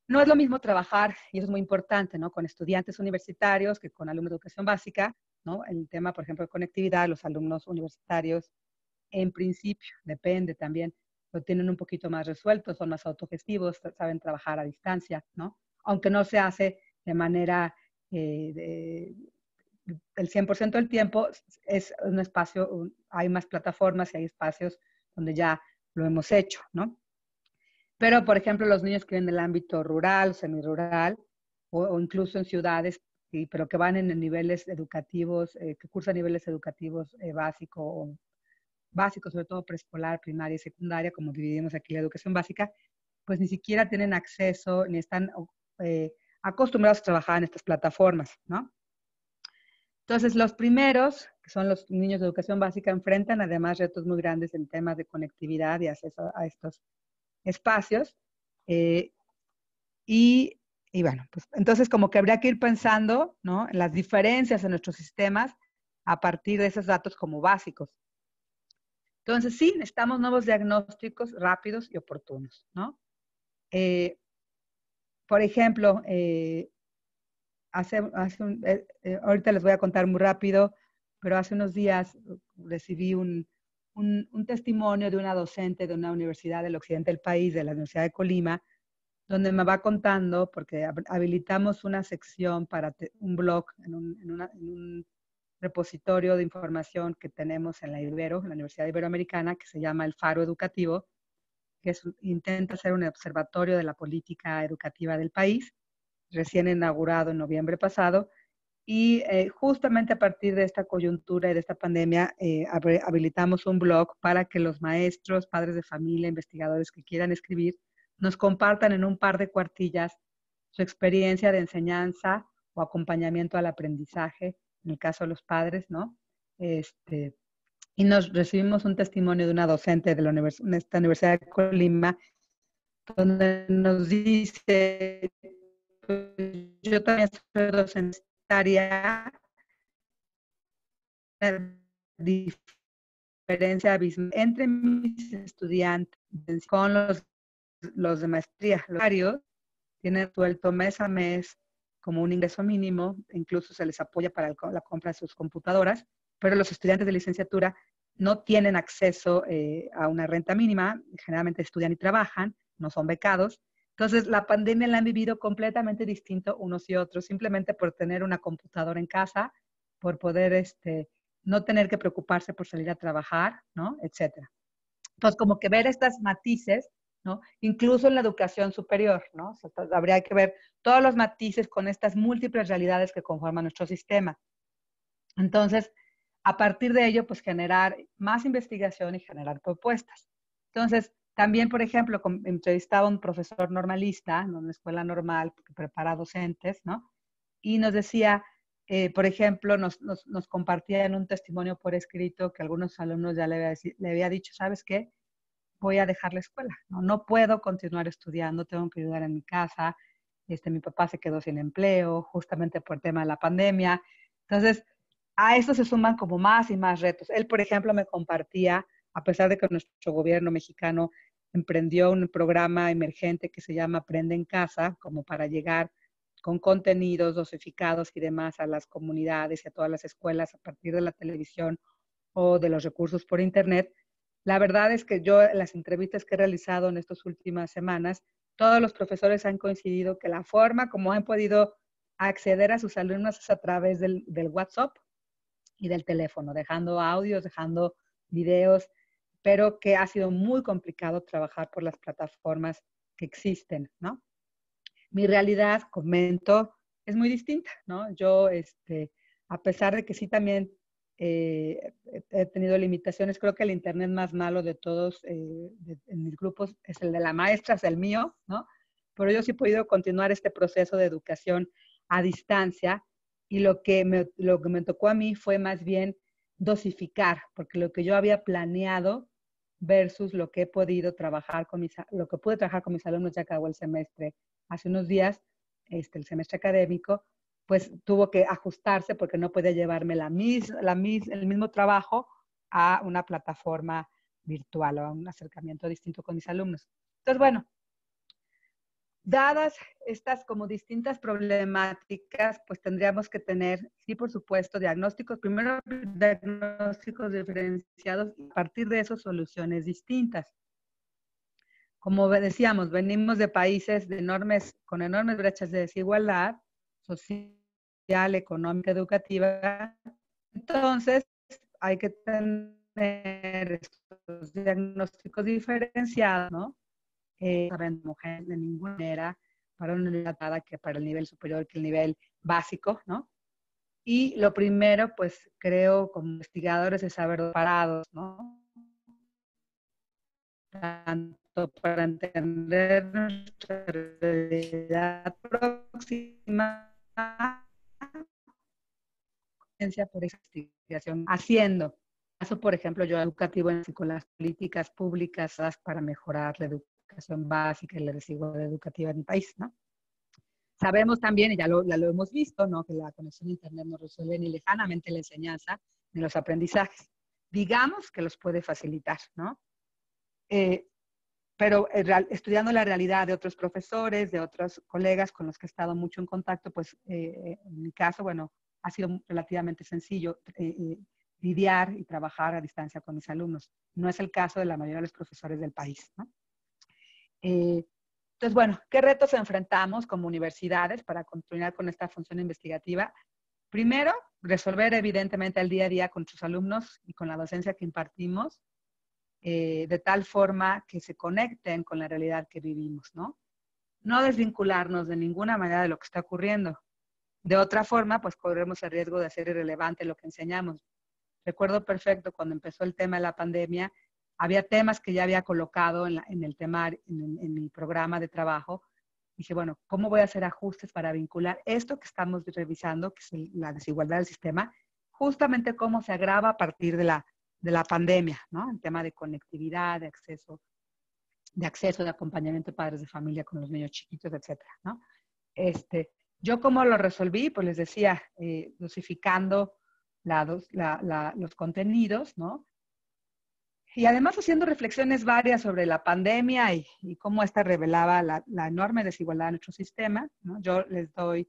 no es lo mismo trabajar, y eso es muy importante, ¿no? Con estudiantes universitarios que con alumnos de educación básica, ¿no? El tema, por ejemplo, de conectividad, los alumnos universitarios, en principio, depende también, lo tienen un poquito más resuelto, son más autogestivos, saben trabajar a distancia, ¿no? Aunque no se hace de manera el 100% del tiempo, es un espacio, hay más plataformas y hay espacios donde ya lo hemos hecho, ¿no? Pero, por ejemplo, los niños que viven en el ámbito rural, semirural, o incluso en ciudades, pero que van en niveles educativos, que cursan niveles educativos básicos, sobre todo preescolar, primaria y secundaria, como dividimos aquí la educación básica, pues ni siquiera tienen acceso, ni están acostumbrados a trabajar en estas plataformas, ¿no? Entonces, los primeros, que son los niños de educación básica, enfrentan además retos muy grandes en temas de conectividad y acceso a estos espacios. Y bueno, pues entonces como que habría que ir pensando, ¿no? En las diferencias en nuestros sistemas a partir de esos datos como básicos. Entonces sí, necesitamos nuevos diagnósticos rápidos y oportunos, ¿no? Por ejemplo, ahorita les voy a contar muy rápido, pero hace unos días recibí un testimonio de una docente de una universidad del occidente del país, de la Universidad de Colima, donde me va contando, porque habilitamos una sección para un blog en un repositorio de información que tenemos en la Ibero, en la Universidad Iberoamericana, que se llama El Faro Educativo, que intenta ser un observatorio de la política educativa del país, recién inaugurado en noviembre pasado, Y justamente a partir de esta coyuntura y de esta pandemia, habilitamos un blog para que los maestros, padres de familia, investigadores que quieran escribir, nos compartan en un par de cuartillas su experiencia de enseñanza o acompañamiento al aprendizaje, en el caso de los padres, ¿no? Y nos recibimos un testimonio de una docente de esta Universidad de Colima, donde nos dice, pues, yo también soy docentaria, diferencia abismal entre mis estudiantes con los de maestría. Los usuarios tienen suelto mes a mes como un ingreso mínimo, incluso se les apoya para la compra de sus computadoras, pero los estudiantes de licenciatura no tienen acceso a una renta mínima, generalmente estudian y trabajan, no son becados. Entonces, la pandemia la han vivido completamente distinto unos y otros, simplemente por tener una computadora en casa, por poder no tener que preocuparse por salir a trabajar, ¿no? Etcétera. Entonces, como que ver estas matices, ¿no? Incluso en la educación superior, ¿no? O sea, habría que ver todos los matices con estas múltiples realidades que conforman nuestro sistema. Entonces, a partir de ello, pues generar más investigación y generar propuestas. Entonces, también, por ejemplo, entrevistaba a un profesor normalista en una escuela normal que prepara docentes, ¿no? Y nos decía, por ejemplo, nos compartía en un testimonio por escrito que algunos alumnos ya le había dicho, ¿sabes qué? Voy a dejar la escuela, ¿no? No puedo continuar estudiando, tengo que ayudar en mi casa, mi papá se quedó sin empleo, justamente por el tema de la pandemia. Entonces, a esto se suman como más y más retos. Él, por ejemplo, me compartía, a pesar de que nuestro gobierno mexicano emprendió un programa emergente que se llama Aprende en Casa, como para llegar con contenidos dosificados y demás a las comunidades y a todas las escuelas a partir de la televisión o de los recursos por internet. La verdad es que yo, en las entrevistas que he realizado en estas últimas semanas, todos los profesores han coincidido que la forma como han podido acceder a sus alumnos es a través del WhatsApp y del teléfono, dejando audios, dejando videos, pero que ha sido muy complicado trabajar por las plataformas que existen, ¿no? Mi realidad, comento, es muy distinta, ¿no? Yo, a pesar de que sí también he tenido limitaciones, creo que el internet más malo de todos en mis grupos es el de la maestra, es el mío, ¿no? Pero yo sí he podido continuar este proceso de educación a distancia y lo que me tocó a mí fue más bien dosificar, porque lo que yo había planeado versus lo que he podido trabajar lo que pude trabajar con mis alumnos, ya acabó el semestre hace unos días, el semestre académico, pues tuvo que ajustarse porque no podía llevarme el mismo trabajo a una plataforma virtual o a un acercamiento distinto con mis alumnos. Entonces, bueno, dadas estas como distintas problemáticas, pues tendríamos que tener, sí, por supuesto, diagnósticos, primero diagnósticos diferenciados y a partir de eso soluciones distintas. Como decíamos, venimos de países con enormes brechas de desigualdad social, económica, educativa. Entonces, hay que tener estos diagnósticos diferenciados, ¿no? Saben, mujer de ninguna manera para una nivel que para el nivel superior que el nivel básico, ¿no? Y lo primero, pues creo, como investigadores, es saber parados, ¿no? Tanto para entender nuestra realidad próxima, por investigación, haciendo. Caso, por ejemplo, yo educativo con las políticas públicas para mejorar la educación básica y la desigualdad educativa en mi país, ¿no? Sabemos también, y ya lo hemos visto, ¿no? Que la conexión a Internet no resuelve ni lejanamente la enseñanza ni los aprendizajes. Digamos que los puede facilitar, ¿no? Pero estudiando la realidad de otros profesores, de otros colegas con los que he estado mucho en contacto, pues en mi caso, bueno, ha sido relativamente sencillo lidiar y trabajar a distancia con mis alumnos. No es el caso de la mayoría de los profesores del país, ¿no? Entonces, bueno, ¿qué retos enfrentamos como universidades para continuar con esta función investigativa? Primero, resolver evidentemente el día a día con sus alumnos y con la docencia que impartimos, de tal forma que se conecten con la realidad que vivimos, ¿no? No desvincularnos de ninguna manera de lo que está ocurriendo. De otra forma, pues corremos el riesgo de hacer irrelevante lo que enseñamos. Recuerdo perfecto cuando empezó el tema de la pandemia, había temas que ya había colocado en el temario, en mi programa de trabajo. Dije, bueno, ¿cómo voy a hacer ajustes para vincular esto que estamos revisando, que es la desigualdad del sistema, justamente cómo se agrava a partir de la pandemia, ¿no? El tema de conectividad, de acceso, de acompañamiento de padres de familia con los niños chiquitos, etcétera, ¿no? Yo cómo lo resolví, pues les decía, dosificando los contenidos, ¿no? Y además haciendo reflexiones varias sobre la pandemia y cómo esta revelaba la enorme desigualdad en nuestro sistema, ¿no? Yo les doy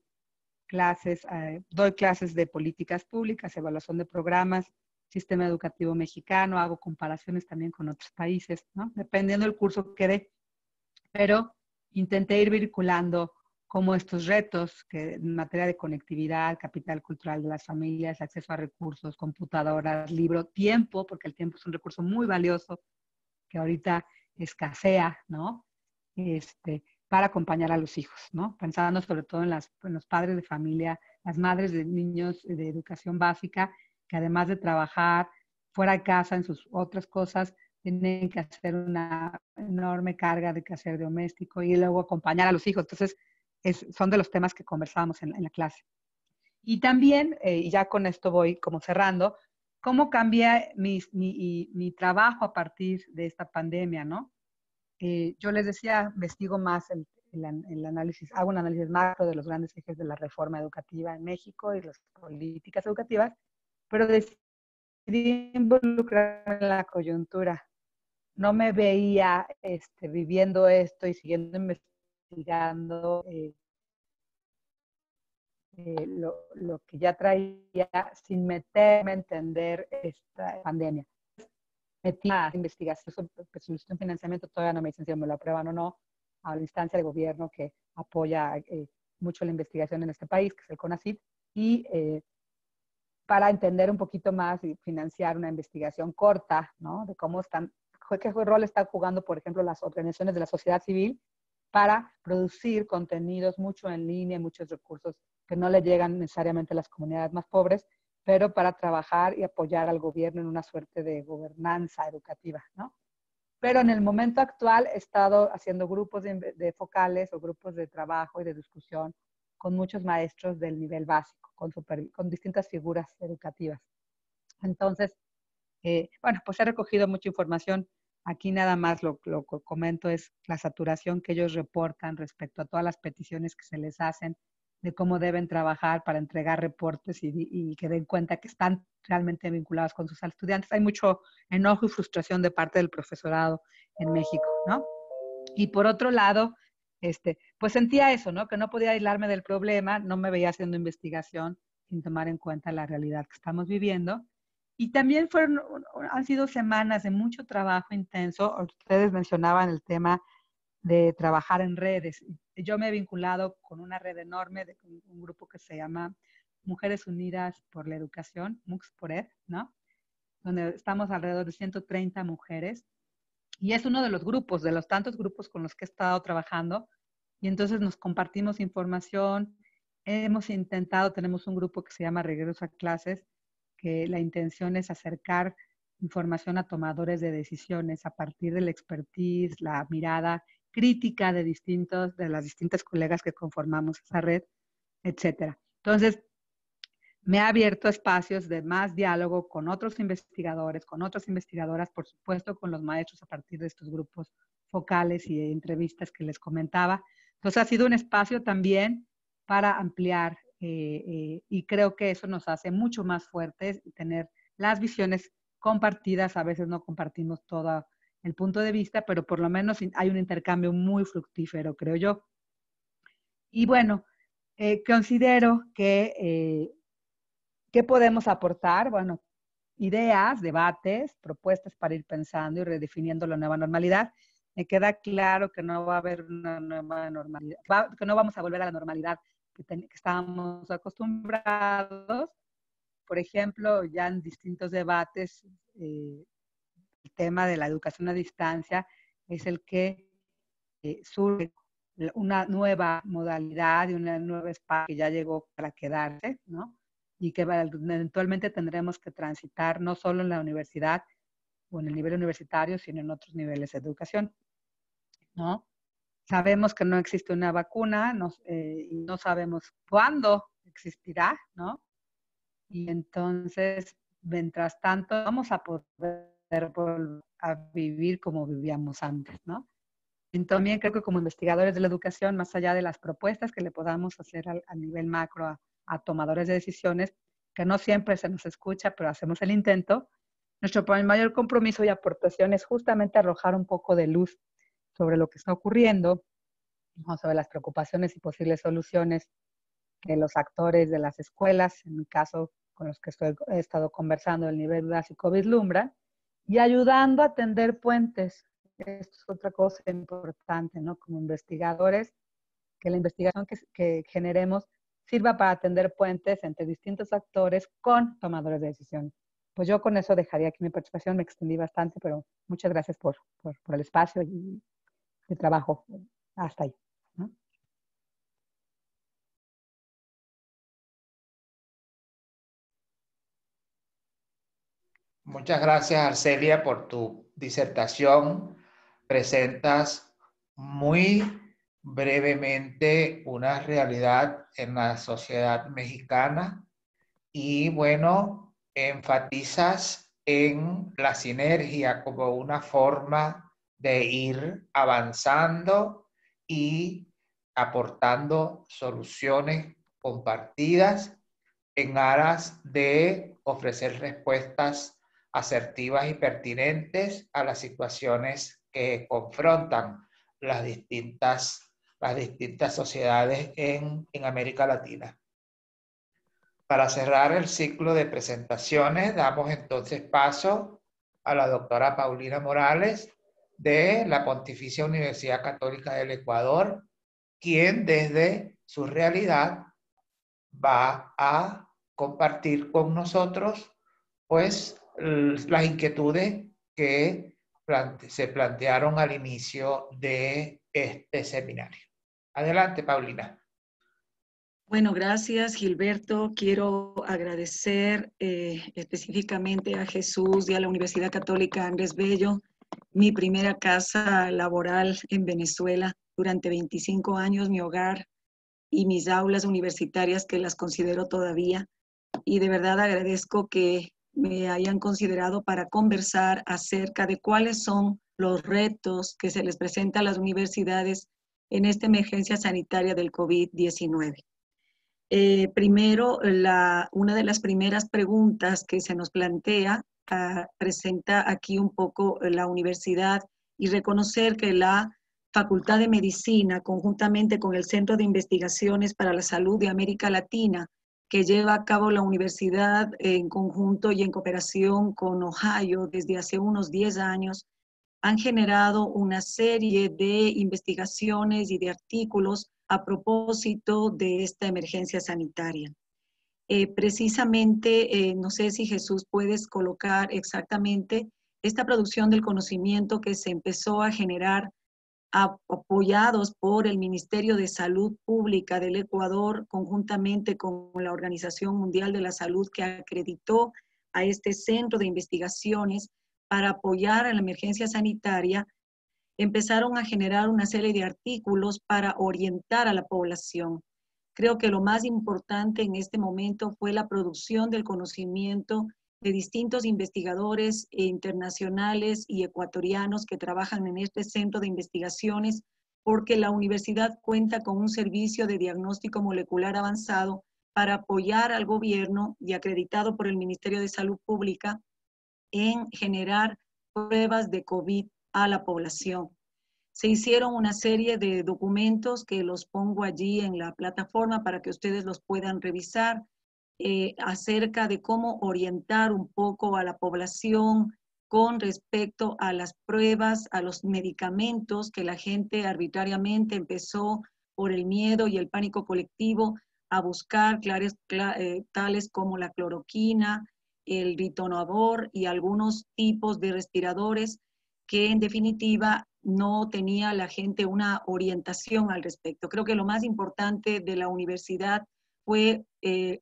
clases de políticas públicas, evaluación de programas, sistema educativo mexicano, hago comparaciones también con otros países, ¿no? Dependiendo del curso que dé, pero intenté ir vinculando cómo estos retos que en materia de conectividad, capital cultural de las familias, acceso a recursos, computadoras, libro, tiempo, porque el tiempo es un recurso muy valioso que ahorita escasea, ¿no? Para acompañar a los hijos, ¿no? Pensando sobre todo en los padres de familia, las madres de niños de educación básica, que además de trabajar fuera de casa en sus otras cosas, tienen que hacer una enorme carga de quehacer doméstico y luego acompañar a los hijos. Entonces, son de los temas que conversábamos en la clase. Y también, y ya con esto voy como cerrando, cómo cambia mi trabajo a partir de esta pandemia, ¿no? Yo les decía, investigo más el análisis, hago un análisis macro de los grandes ejes de la reforma educativa en México y las políticas educativas, pero decidí involucrarme en la coyuntura. No me veía viviendo esto y siguiendo investigando lo que ya traía sin meterme a entender esta pandemia. Metí a investigación, pues solicité un financiamiento, todavía no me dicen si me lo aprueban o no, a la instancia de gobierno que apoya mucho la investigación en este país, que es el CONACYT, y para entender un poquito más y financiar una investigación corta, ¿no? De cómo qué rol están jugando, por ejemplo, las organizaciones de la sociedad civil para producir contenidos mucho en línea, muchos recursos que no le llegan necesariamente a las comunidades más pobres, pero para trabajar y apoyar al gobierno en una suerte de gobernanza educativa, ¿no? Pero en el momento actual he estado haciendo grupos de focales o grupos de trabajo y de discusión con muchos maestros del nivel básico, con distintas figuras educativas. Entonces, bueno, pues he recogido mucha información. Aquí nada más lo que comento es la saturación que ellos reportan respecto a todas las peticiones que se les hacen de cómo deben trabajar para entregar reportes y que den cuenta que están realmente vinculados con sus estudiantes. Hay mucho enojo y frustración de parte del profesorado en México, ¿no? Y por otro lado, pues sentía eso, ¿no? Que no podía aislarme del problema, no me veía haciendo investigación sin tomar en cuenta la realidad que estamos viviendo. Y también han sido semanas de mucho trabajo intenso. Ustedes mencionaban el tema de trabajar en redes. Yo me he vinculado con una red enorme, de un grupo que se llama Mujeres Unidas por la Educación, MUX por Ed, ¿no? Donde estamos alrededor de 130 mujeres. Y es uno de los grupos, de los tantos grupos con los que he estado trabajando. Y entonces nos compartimos información. Hemos intentado, tenemos un grupo que se llama Regreso a Clases, que la intención es acercar información a tomadores de decisiones a partir de la expertise, la mirada crítica de las distintas colegas que conformamos esa red, etcétera. Entonces, me ha abierto espacios de más diálogo con otros investigadores, con otras investigadoras, por supuesto, con los maestros a partir de estos grupos focales y entrevistas que les comentaba. Entonces, ha sido un espacio también para ampliar y creo que eso nos hace mucho más fuertes y tener las visiones compartidas. A veces no compartimos todo el punto de vista, pero por lo menos hay un intercambio muy fructífero, creo yo. Y bueno, considero que ¿qué podemos aportar? Bueno, ideas, debates, propuestas para ir pensando y redefiniendo la nueva normalidad. Me queda claro que no va a haber una nueva normalidad, que no vamos a volver a la normalidad que estábamos acostumbrados. Por ejemplo, ya en distintos debates, el tema de la educación a distancia es el que surge una nueva modalidad y una nueva espacio que ya llegó para quedarse, ¿no? Y que eventualmente tendremos que transitar no solo en la universidad o en el nivel universitario, sino en otros niveles de educación, ¿no? Sabemos que no existe una vacuna y no sabemos cuándo existirá, ¿no? Y entonces, mientras tanto, vamos a poder volver a vivir como vivíamos antes, ¿no? Y también creo que como investigadores de la educación, más allá de las propuestas que le podamos hacer a nivel macro a tomadores de decisiones, que no siempre se nos escucha, pero hacemos el intento, nuestro mayor compromiso y aportación es justamente arrojar un poco de luz sobre lo que está ocurriendo, ¿no? Sobre las preocupaciones y posibles soluciones que los actores de las escuelas, en mi caso con los que he estado conversando del nivel básico, vislumbran, y ayudando a tender puentes. Esto es otra cosa importante, ¿no? Como investigadores, que la investigación que generemos sirva para tender puentes entre distintos actores con tomadores de decisión. Pues yo con eso dejaría aquí mi participación, me extendí bastante, pero muchas gracias por el espacio y el trabajo. Hasta ahí, ¿no? Muchas gracias, Arcelia, por tu disertación. Presentas muy brevemente una realidad en la sociedad mexicana y, bueno, enfatizas en la sinergia como una forma de ir avanzando y aportando soluciones compartidas en aras de ofrecer respuestas asertivas y pertinentes a las situaciones que confrontan las distintas sociedades en América Latina. Para cerrar el ciclo de presentaciones, damos entonces paso a la doctora Paulina Morales de la Pontificia Universidad Católica del Ecuador, quien desde su realidad va a compartir con nosotros pues las inquietudes que se plantearon al inicio de este seminario. Adelante, Paulina. Bueno, gracias, Gilberto. Quiero agradecer específicamente a Jesús y a la Universidad Católica Andrés Bello, mi primera casa laboral en Venezuela durante 25 años, mi hogar y mis aulas universitarias que las considero todavía. Y de verdad agradezco que me hayan considerado para conversar acerca de cuáles son los retos que se les presenta a las universidades en esta emergencia sanitaria del COVID-19. Primero, una de las primeras preguntas que se nos plantea presenta aquí un poco la universidad y reconocer que la Facultad de Medicina, conjuntamente con el Centro de Investigaciones para la Salud de América Latina, que lleva a cabo la universidad en conjunto y en cooperación con Ohio desde hace unos 10 años, han generado una serie de investigaciones y de artículos a propósito de esta emergencia sanitaria. Precisamente, no sé si Jesús puedes colocar exactamente esta producción del conocimiento que se empezó a generar apoyados por el Ministerio de Salud Pública del Ecuador, conjuntamente con la Organización Mundial de la Salud, que acreditó a este centro de investigaciones para apoyar a la emergencia sanitaria, empezaron a generar una serie de artículos para orientar a la población. Creo que lo más importante en este momento fue la producción del conocimiento de distintos investigadores internacionales y ecuatorianos que trabajan en este centro de investigaciones, porque la universidad cuenta con un servicio de diagnóstico molecular avanzado para apoyar al gobierno y acreditado por el Ministerio de Salud Pública en generar pruebas de COVID a la población. Se hicieron una serie de documentos que los pongo allí en la plataforma para que ustedes los puedan revisar acerca de cómo orientar un poco a la población con respecto a las pruebas, a los medicamentos que la gente arbitrariamente empezó por el miedo y el pánico colectivo a buscar, tales como la cloroquina, el ritonavir y algunos tipos de respiradores que en definitiva no tenía la gente una orientación al respecto. Creo que lo más importante de la universidad fue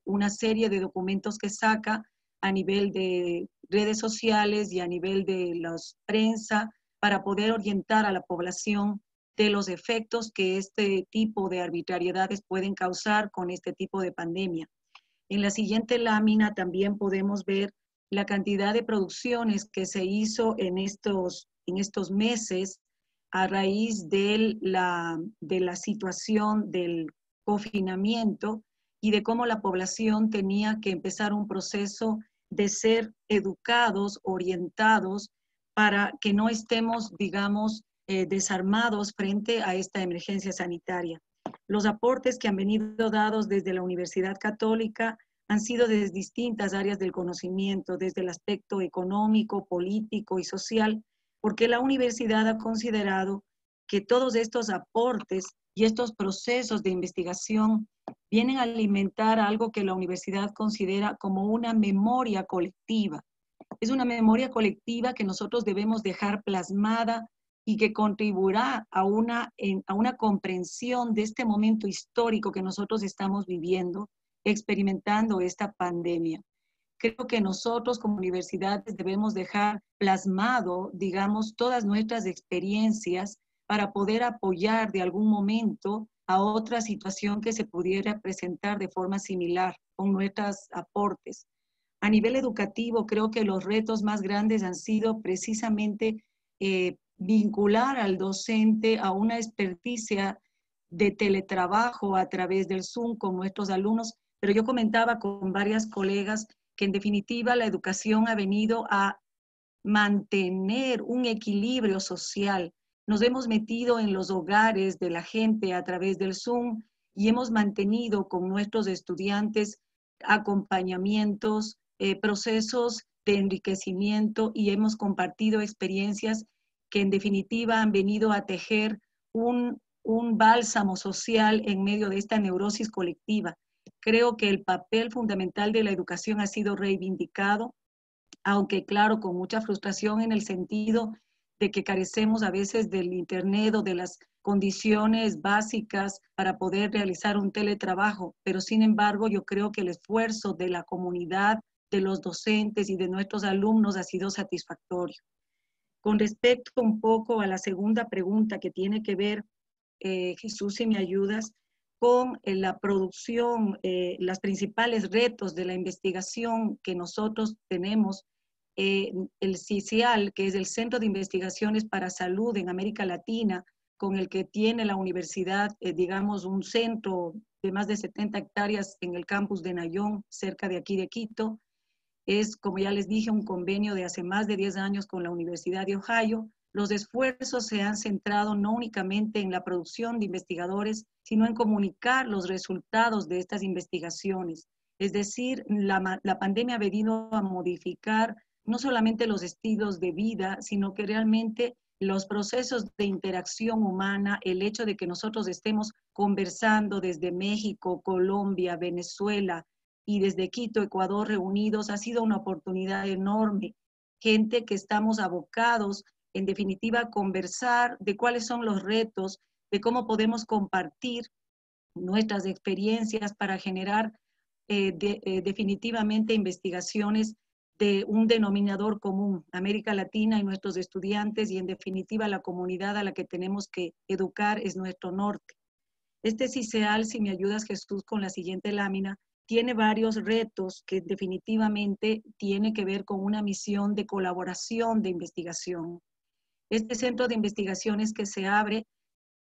una serie de documentos que saca a nivel de redes sociales y a nivel de la prensa para poder orientar a la población de los efectos que este tipo de arbitrariedades pueden causar con este tipo de pandemia. En la siguiente lámina también podemos ver la cantidad de producciones que se hizo en estos meses a raíz de la situación del confinamiento y de cómo la población tenía que empezar un proceso de ser educados, orientados, para que no estemos, digamos, desarmados frente a esta emergencia sanitaria. Los aportes que han venido dados desde la Universidad Católica han sido desde distintas áreas del conocimiento, desde el aspecto económico, político y social, porque la universidad ha considerado que todos estos aportes y estos procesos de investigación vienen a alimentar algo que la universidad considera como una memoria colectiva. Es una memoria colectiva que nosotros debemos dejar plasmada y que contribuirá a una comprensión de este momento histórico que nosotros estamos viviendo, experimentando esta pandemia. Creo que nosotros como universidades debemos dejar plasmado, digamos, todas nuestras experiencias para poder apoyar de algún momento a otra situación que se pudiera presentar de forma similar con nuestros aportes. A nivel educativo, creo que los retos más grandes han sido precisamente vincular al docente a una experticia de teletrabajo a través del Zoom con nuestros alumnos, pero yo comentaba con varias colegas que en definitiva la educación ha venido a mantener un equilibrio social. Nos hemos metido en los hogares de la gente a través del Zoom y hemos mantenido con nuestros estudiantes acompañamientos, procesos de enriquecimiento y hemos compartido experiencias que en definitiva han venido a tejer un bálsamo social en medio de esta neurosis colectiva. Creo que el papel fundamental de la educación ha sido reivindicado, aunque claro, con mucha frustración en el sentido de que carecemos a veces del internet o de las condiciones básicas para poder realizar un teletrabajo, pero sin embargo yo creo que el esfuerzo de la comunidad, de los docentes y de nuestros alumnos ha sido satisfactorio. Con respecto un poco a la segunda pregunta que tiene que ver, Jesús, si me ayudas, con la producción, los principales retos de la investigación que nosotros tenemos, el CICIAL, que es el Centro de Investigaciones para Salud en América Latina, con el que tiene la universidad, digamos, un centro de más de 70 hectáreas en el campus de Nayón, cerca de aquí de Quito. Es, como ya les dije, un convenio de hace más de 10 años con la Universidad de Ohio. Los esfuerzos se han centrado no únicamente en la producción de investigadores, sino en comunicar los resultados de estas investigaciones. Es decir, la pandemia ha venido a modificar no solamente los estilos de vida, sino que realmente los procesos de interacción humana, el hecho de que nosotros estemos conversando desde México, Colombia, Venezuela y desde Quito, Ecuador, reunidos, ha sido una oportunidad enorme. Gente que estamos abocados, en definitiva, a conversar de cuáles son los retos, de cómo podemos compartir nuestras experiencias para generar definitivamente investigaciones de un denominador común, América Latina y nuestros estudiantes, y en definitiva la comunidad a la que tenemos que educar es nuestro norte. Este CICEAL, si me ayudas, Jesús, con la siguiente lámina, tiene varios retos que definitivamente tiene que ver con una misión de colaboración de investigación. Este centro de investigaciones que se abre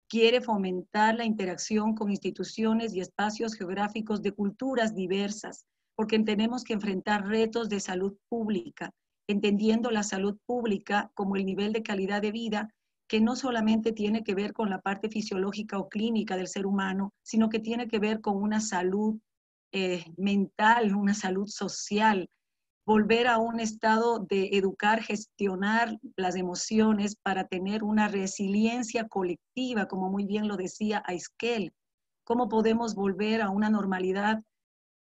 quiere fomentar la interacción con instituciones y espacios geográficos de culturas diversas, porque tenemos que enfrentar retos de salud pública, entendiendo la salud pública como el nivel de calidad de vida que no solamente tiene que ver con la parte fisiológica o clínica del ser humano, sino que tiene que ver con una salud mental, una salud social, volver a un estado de educar, gestionar las emociones para tener una resiliencia colectiva, como muy bien lo decía Aisquel. ¿Cómo podemos volver a una normalidad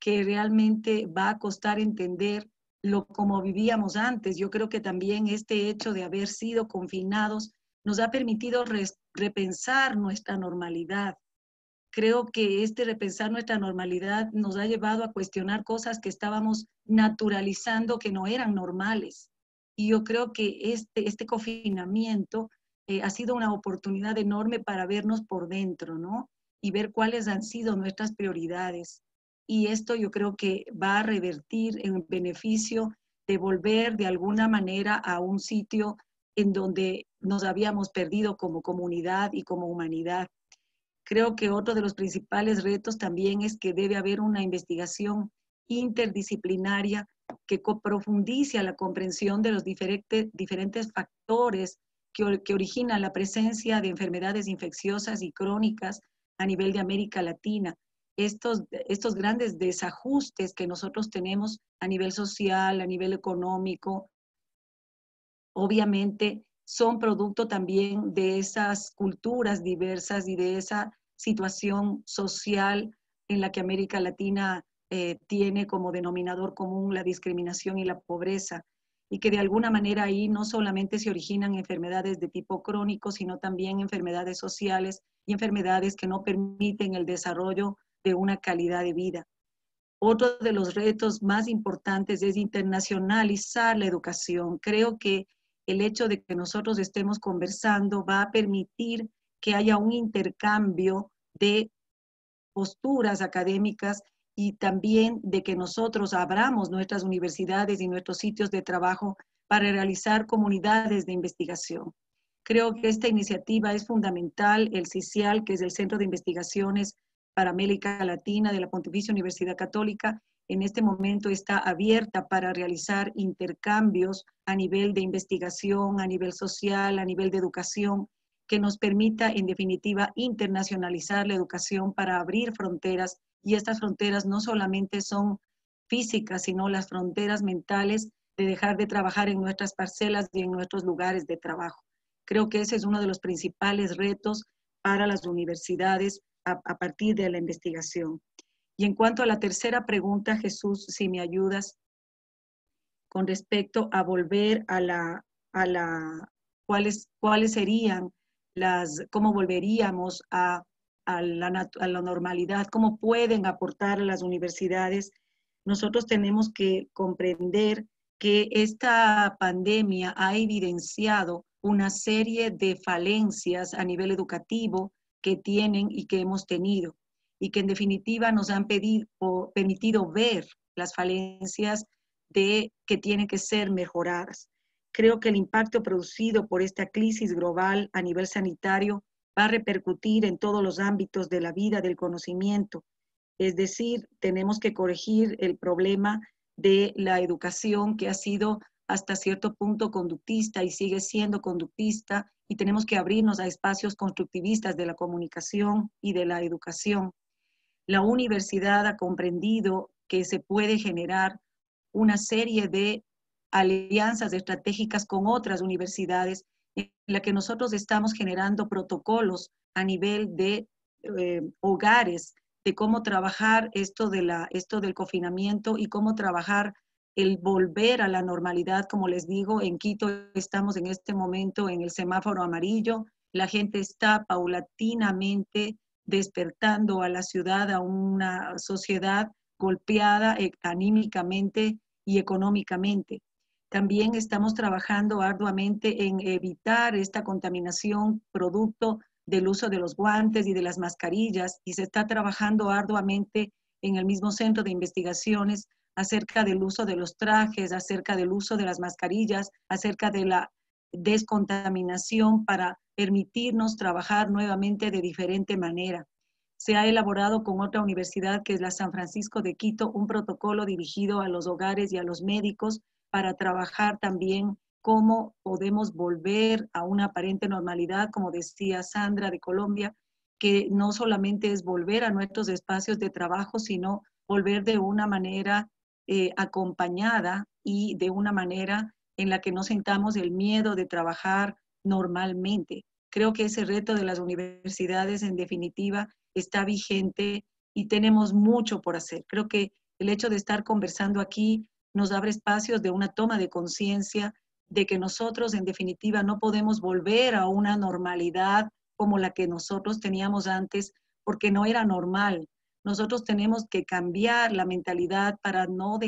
que realmente va a costar entender como vivíamos antes? Yo creo que también este hecho de haber sido confinados nos ha permitido repensar nuestra normalidad. Creo que este repensar nuestra normalidad nos ha llevado a cuestionar cosas que estábamos naturalizando que no eran normales. Y yo creo que este confinamiento ha sido una oportunidad enorme para vernos por dentro, ¿no? Y ver cuáles han sido nuestras prioridades. Y esto yo creo que va a revertir en beneficio de volver de alguna manera a un sitio en donde nos habíamos perdido como comunidad y como humanidad. Creo que otro de los principales retos también es que debe haber una investigación interdisciplinaria que profundice a la comprensión de los diferentes factores que originan la presencia de enfermedades infecciosas y crónicas a nivel de América Latina. Estos grandes desajustes que nosotros tenemos a nivel social, a nivel económico, obviamente son producto también de esas culturas diversas y de esa situación social en la que América Latina tiene como denominador común la discriminación y la pobreza, y que de alguna manera ahí no solamente se originan enfermedades de tipo crónico, sino también enfermedades sociales y enfermedades que no permiten el desarrollo de una calidad de vida. Otro de los retos más importantes es internacionalizar la educación. Creo que el hecho de que nosotros estemos conversando va a permitir que haya un intercambio de posturas académicas y también de que nosotros abramos nuestras universidades y nuestros sitios de trabajo para realizar comunidades de investigación. Creo que esta iniciativa es fundamental. El CICIAL, que es el Centro de Investigaciones para América Latina de la Pontificia Universidad Católica, en este momento está abierta para realizar intercambios a nivel de investigación, a nivel social, a nivel de educación, que nos permita, en definitiva, internacionalizar la educación para abrir fronteras. Y estas fronteras no solamente son físicas, sino las fronteras mentales de dejar de trabajar en nuestras parcelas y en nuestros lugares de trabajo. Creo que ese es uno de los principales retos para las universidades a partir de la investigación. Y en cuanto a la tercera pregunta, Jesús, si me ayudas, con respecto a volver cuáles serían cómo volveríamos a la normalidad, cómo pueden aportar a las universidades. Nosotros tenemos que comprender que esta pandemia ha evidenciado una serie de falencias a nivel educativo que tienen y que hemos tenido, y que en definitiva nos han permitido ver las falencias que tienen que ser mejoradas. Creo que el impacto producido por esta crisis global a nivel sanitario va a repercutir en todos los ámbitos de la vida del conocimiento. Es decir, tenemos que corregir el problema de la educación, que ha sido hasta cierto punto conductista y sigue siendo conductista, y tenemos que abrirnos a espacios constructivistas de la comunicación y de la educación. La universidad ha comprendido que se puede generar una serie de alianzas estratégicas con otras universidades en la que nosotros estamos generando protocolos a nivel de hogares, de cómo trabajar esto del confinamiento y cómo trabajar el volver a la normalidad. Como les digo, en Quito estamos en este momento en el semáforo amarillo. La gente está paulatinamente despertando a la ciudad, a una sociedad golpeada anímicamente y económicamente. También estamos trabajando arduamente en evitar esta contaminación producto del uso de los guantes y de las mascarillas, y se está trabajando arduamente en el mismo centro de investigaciones acerca del uso de los trajes, acerca del uso de las mascarillas, acerca de la descontaminación para permitirnos trabajar nuevamente de diferente manera. Se ha elaborado con otra universidad, que es la San Francisco de Quito, un protocolo dirigido a los hogares y a los médicos para trabajar también cómo podemos volver a una aparente normalidad, como decía Sandra de Colombia, que no solamente es volver a nuestros espacios de trabajo, sino volver de una manera acompañada y de una manera en la que no sintamos el miedo de trabajar normalmente. Creo que ese reto de las universidades, en definitiva, está vigente y tenemos mucho por hacer. Creo que el hecho de estar conversando aquí nos abre espacios de una toma de conciencia de que nosotros en definitiva no podemos volver a una normalidad como la que nosotros teníamos antes, porque no era normal. Nosotros tenemos que cambiar la mentalidad para no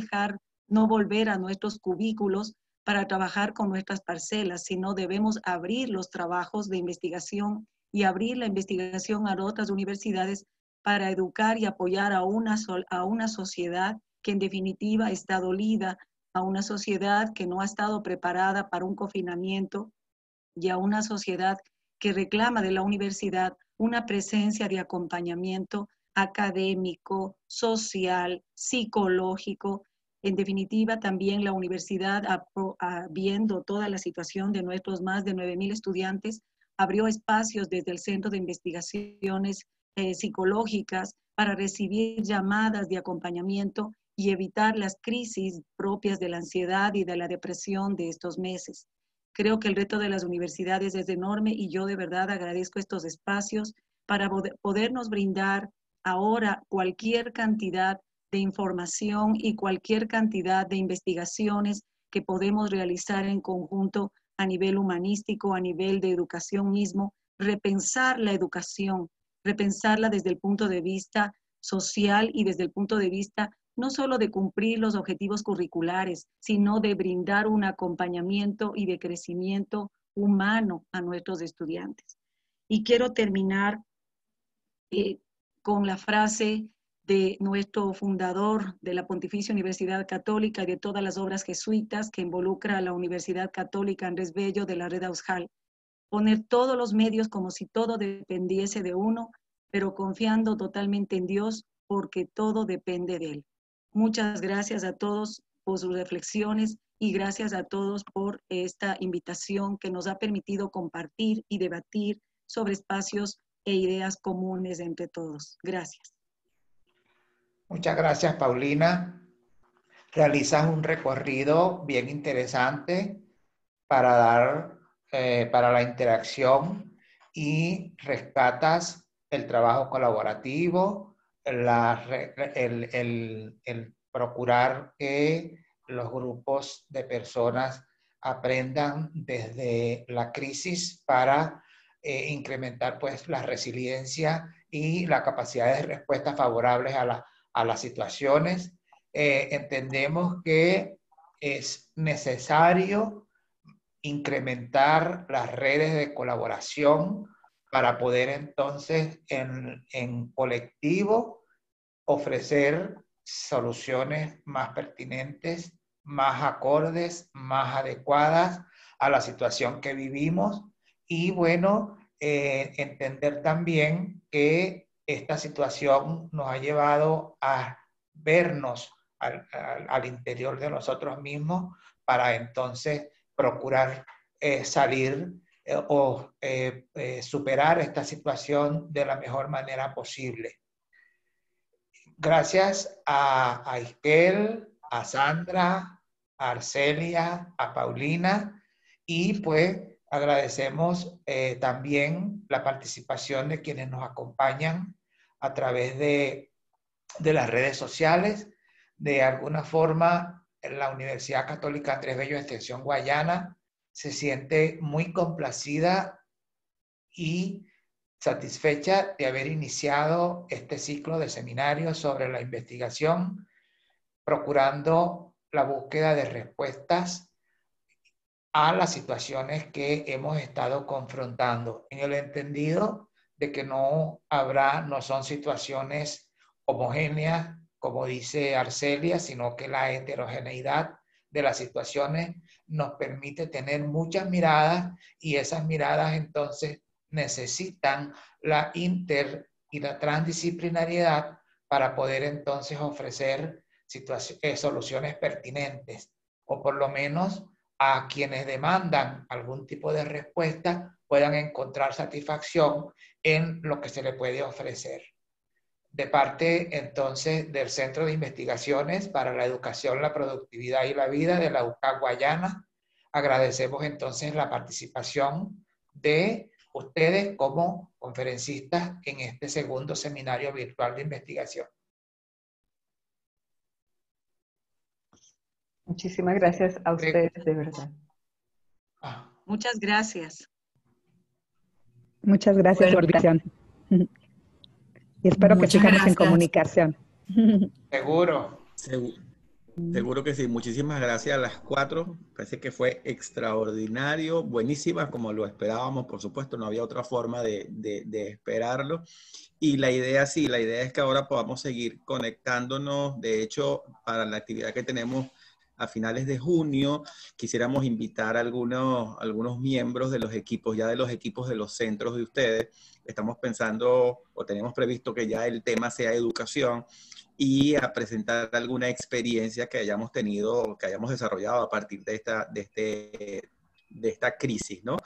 volver a nuestros cubículos para trabajar con nuestras parcelas, sino debemos abrir los trabajos de investigación y abrir la investigación a otras universidades para educar y apoyar a una sociedad que en definitiva está dolida, a una sociedad que no ha estado preparada para un confinamiento y a una sociedad que reclama de la universidad una presencia de acompañamiento académico, social, psicológico. En definitiva, también la universidad, viendo toda la situación de nuestros más de 9,000 estudiantes, abrió espacios desde el Centro de Investigaciones Psicológicas para recibir llamadas de acompañamiento y evitar las crisis propias de la ansiedad y de la depresión de estos meses. Creo que el reto de las universidades es enorme y yo de verdad agradezco estos espacios para podernos brindar ahora cualquier cantidad de información y cualquier cantidad de investigaciones que podemos realizar en conjunto a nivel humanístico, a nivel de educación mismo, repensar la educación, repensarla desde el punto de vista social y desde el punto de vista no solo de cumplir los objetivos curriculares, sino de brindar un acompañamiento y de crecimiento humano a nuestros estudiantes. Y quiero terminar con la frase de nuestro fundador de la Pontificia Universidad Católica y de todas las obras jesuitas que involucra a la Universidad Católica Andrés Bello de la Red Ausjal. Poner todos los medios como si todo dependiese de uno, pero confiando totalmente en Dios porque todo depende de Él. Muchas gracias a todos por sus reflexiones y gracias a todos por esta invitación que nos ha permitido compartir y debatir sobre espacios e ideas comunes entre todos. Gracias. Muchas gracias, Paulina. Realizas un recorrido bien interesante para la interacción y rescatas el trabajo colaborativo, el procurar que los grupos de personas aprendan desde la crisis para incrementar pues la resiliencia y la capacidad de respuesta favorables a las situaciones. Entendemos que es necesario incrementar las redes de colaboración para poder entonces en colectivo ofrecer soluciones más pertinentes, más acordes, más adecuadas a la situación que vivimos y bueno, entender también que esta situación nos ha llevado a vernos al interior de nosotros mismos para entonces procurar salir o superar esta situación de la mejor manera posible. Gracias a Isquel, a Sandra, a Arcelia, a Paulina y pues agradecemos también la participación de quienes nos acompañan a través de las redes sociales. De alguna forma, la Universidad Católica Andrés Bello Extensión Guayana se siente muy complacida y satisfecha de haber iniciado este ciclo de seminarios sobre la investigación, procurando la búsqueda de respuestas a las situaciones que hemos estado confrontando, en el entendido de que no son situaciones homogéneas, como dice Arcelia, sino que la heterogeneidad de las situaciones nos permite tener muchas miradas y esas miradas entonces necesitan la y la transdisciplinariedad para poder entonces ofrecer soluciones pertinentes o por lo menos a quienes demandan algún tipo de respuesta puedan encontrar satisfacción en lo que se le puede ofrecer. De parte entonces del Centro de Investigaciones para la Educación, la Productividad y la Vida de la UCA Guayana, agradecemos entonces la participación de ustedes como conferencistas en este segundo seminario virtual de investigación. Muchísimas gracias a ustedes, de verdad. Muchas gracias. Muchas gracias por la invitación. Y espero que sigamos en comunicación. Seguro. Seguro que sí. Muchísimas gracias a las 4. Parece que fue extraordinario, buenísima, como lo esperábamos, por supuesto, no había otra forma de esperarlo. Y la idea es que ahora podamos seguir conectándonos. De hecho, para la actividad que tenemos a finales de junio, quisiéramos invitar a algunos miembros de los equipos, ya de los equipos de los centros de ustedes. Estamos pensando o tenemos previsto que ya el tema sea educación, y a presentar alguna experiencia que hayamos tenido, que hayamos desarrollado a partir de esta crisis, ¿no?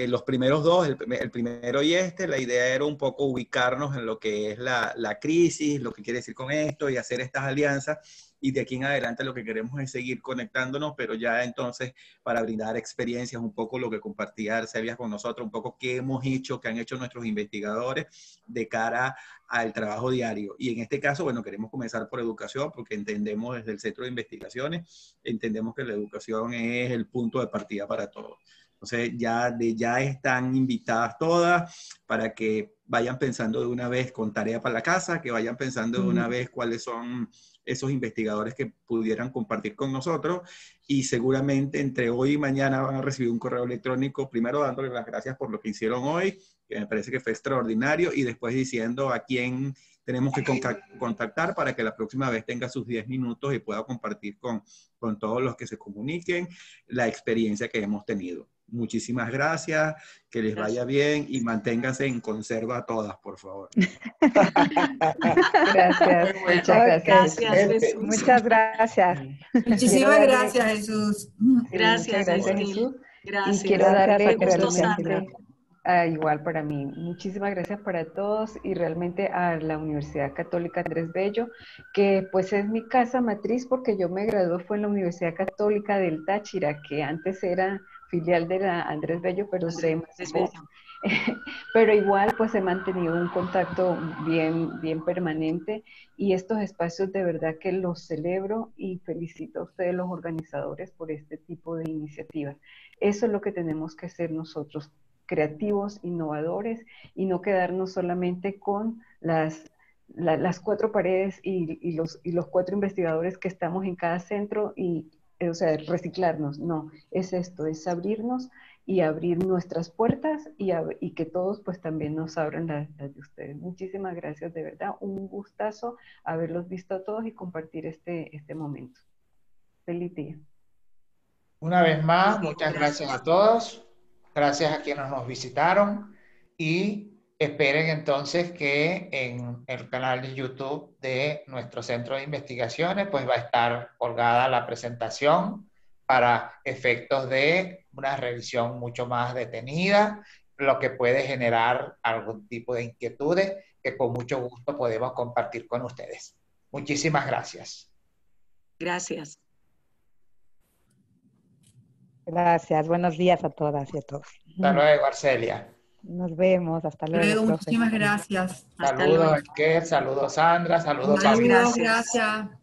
Los primeros dos, el primero y la idea era un poco ubicarnos en lo que es la crisis, lo que quiere decir con esto y hacer estas alianzas. Y de aquí en adelante lo que queremos es seguir conectándonos, pero ya entonces para brindar experiencias, un poco lo que compartía Arcelia con nosotros, un poco qué hemos hecho, qué han hecho nuestros investigadores de cara al trabajo diario. Y en este caso, bueno, queremos comenzar por educación, porque entendemos desde el Centro de Investigaciones, entendemos que la educación es el punto de partida para todos. Entonces ya están invitadas todas para que vayan pensando de una vez con tarea para la casa, que vayan pensando de una vez cuáles son esos investigadores que pudieran compartir con nosotros, y seguramente entre hoy y mañana van a recibir un correo electrónico, primero dándoles las gracias por lo que hicieron hoy, que me parece que fue extraordinario, y después diciendo a quién tenemos que contactar para que la próxima vez tenga sus 10 minutos y pueda compartir con todos los que se comuniquen la experiencia que hemos tenido. Muchísimas gracias, que les vaya bien y manténganse en conserva todas, por favor. Gracias, muchas gracias. Muchas gracias. Muchísimas gracias, Jesús. Gracias, Jesús. Gracias. Y quiero darle Gusto, Sandra. Igual para mí, muchísimas gracias para todos, y realmente a la Universidad Católica Andrés Bello, que pues es mi casa matriz, porque yo me gradué fue en la Universidad Católica del Táchira, que antes era filial de la Andrés Bello, pero pero igual pues he mantenido un contacto bien permanente, y estos espacios de verdad que los celebro, y felicito a ustedes los organizadores por este tipo de iniciativas. Eso es lo que tenemos que hacer nosotros, creativos, innovadores, y no quedarnos solamente con las 4 paredes y los 4 investigadores que estamos en cada centro, o sea, reciclarnos. No, es esto, es abrirnos y abrir nuestras puertas, y que todos pues también nos abran las de ustedes. Muchísimas gracias, de verdad, un gustazo haberlos visto a todos y compartir este momento. Feliz día. Una vez más, muchas gracias a todos. Gracias a quienes nos visitaron, y esperen entonces que en el canal de YouTube de nuestro Centro de Investigaciones pues va a estar colgada la presentación para efectos de una revisión mucho más detenida, lo que puede generar algún tipo de inquietudes que con mucho gusto podemos compartir con ustedes. Muchísimas gracias. Gracias. Gracias, buenos días a todas y a todos. Hasta luego, Arcelia. Nos vemos, hasta luego. Muchísimas gracias. Saludos, Esquer, saludos, Sandra, saludos, Saludos, gracias.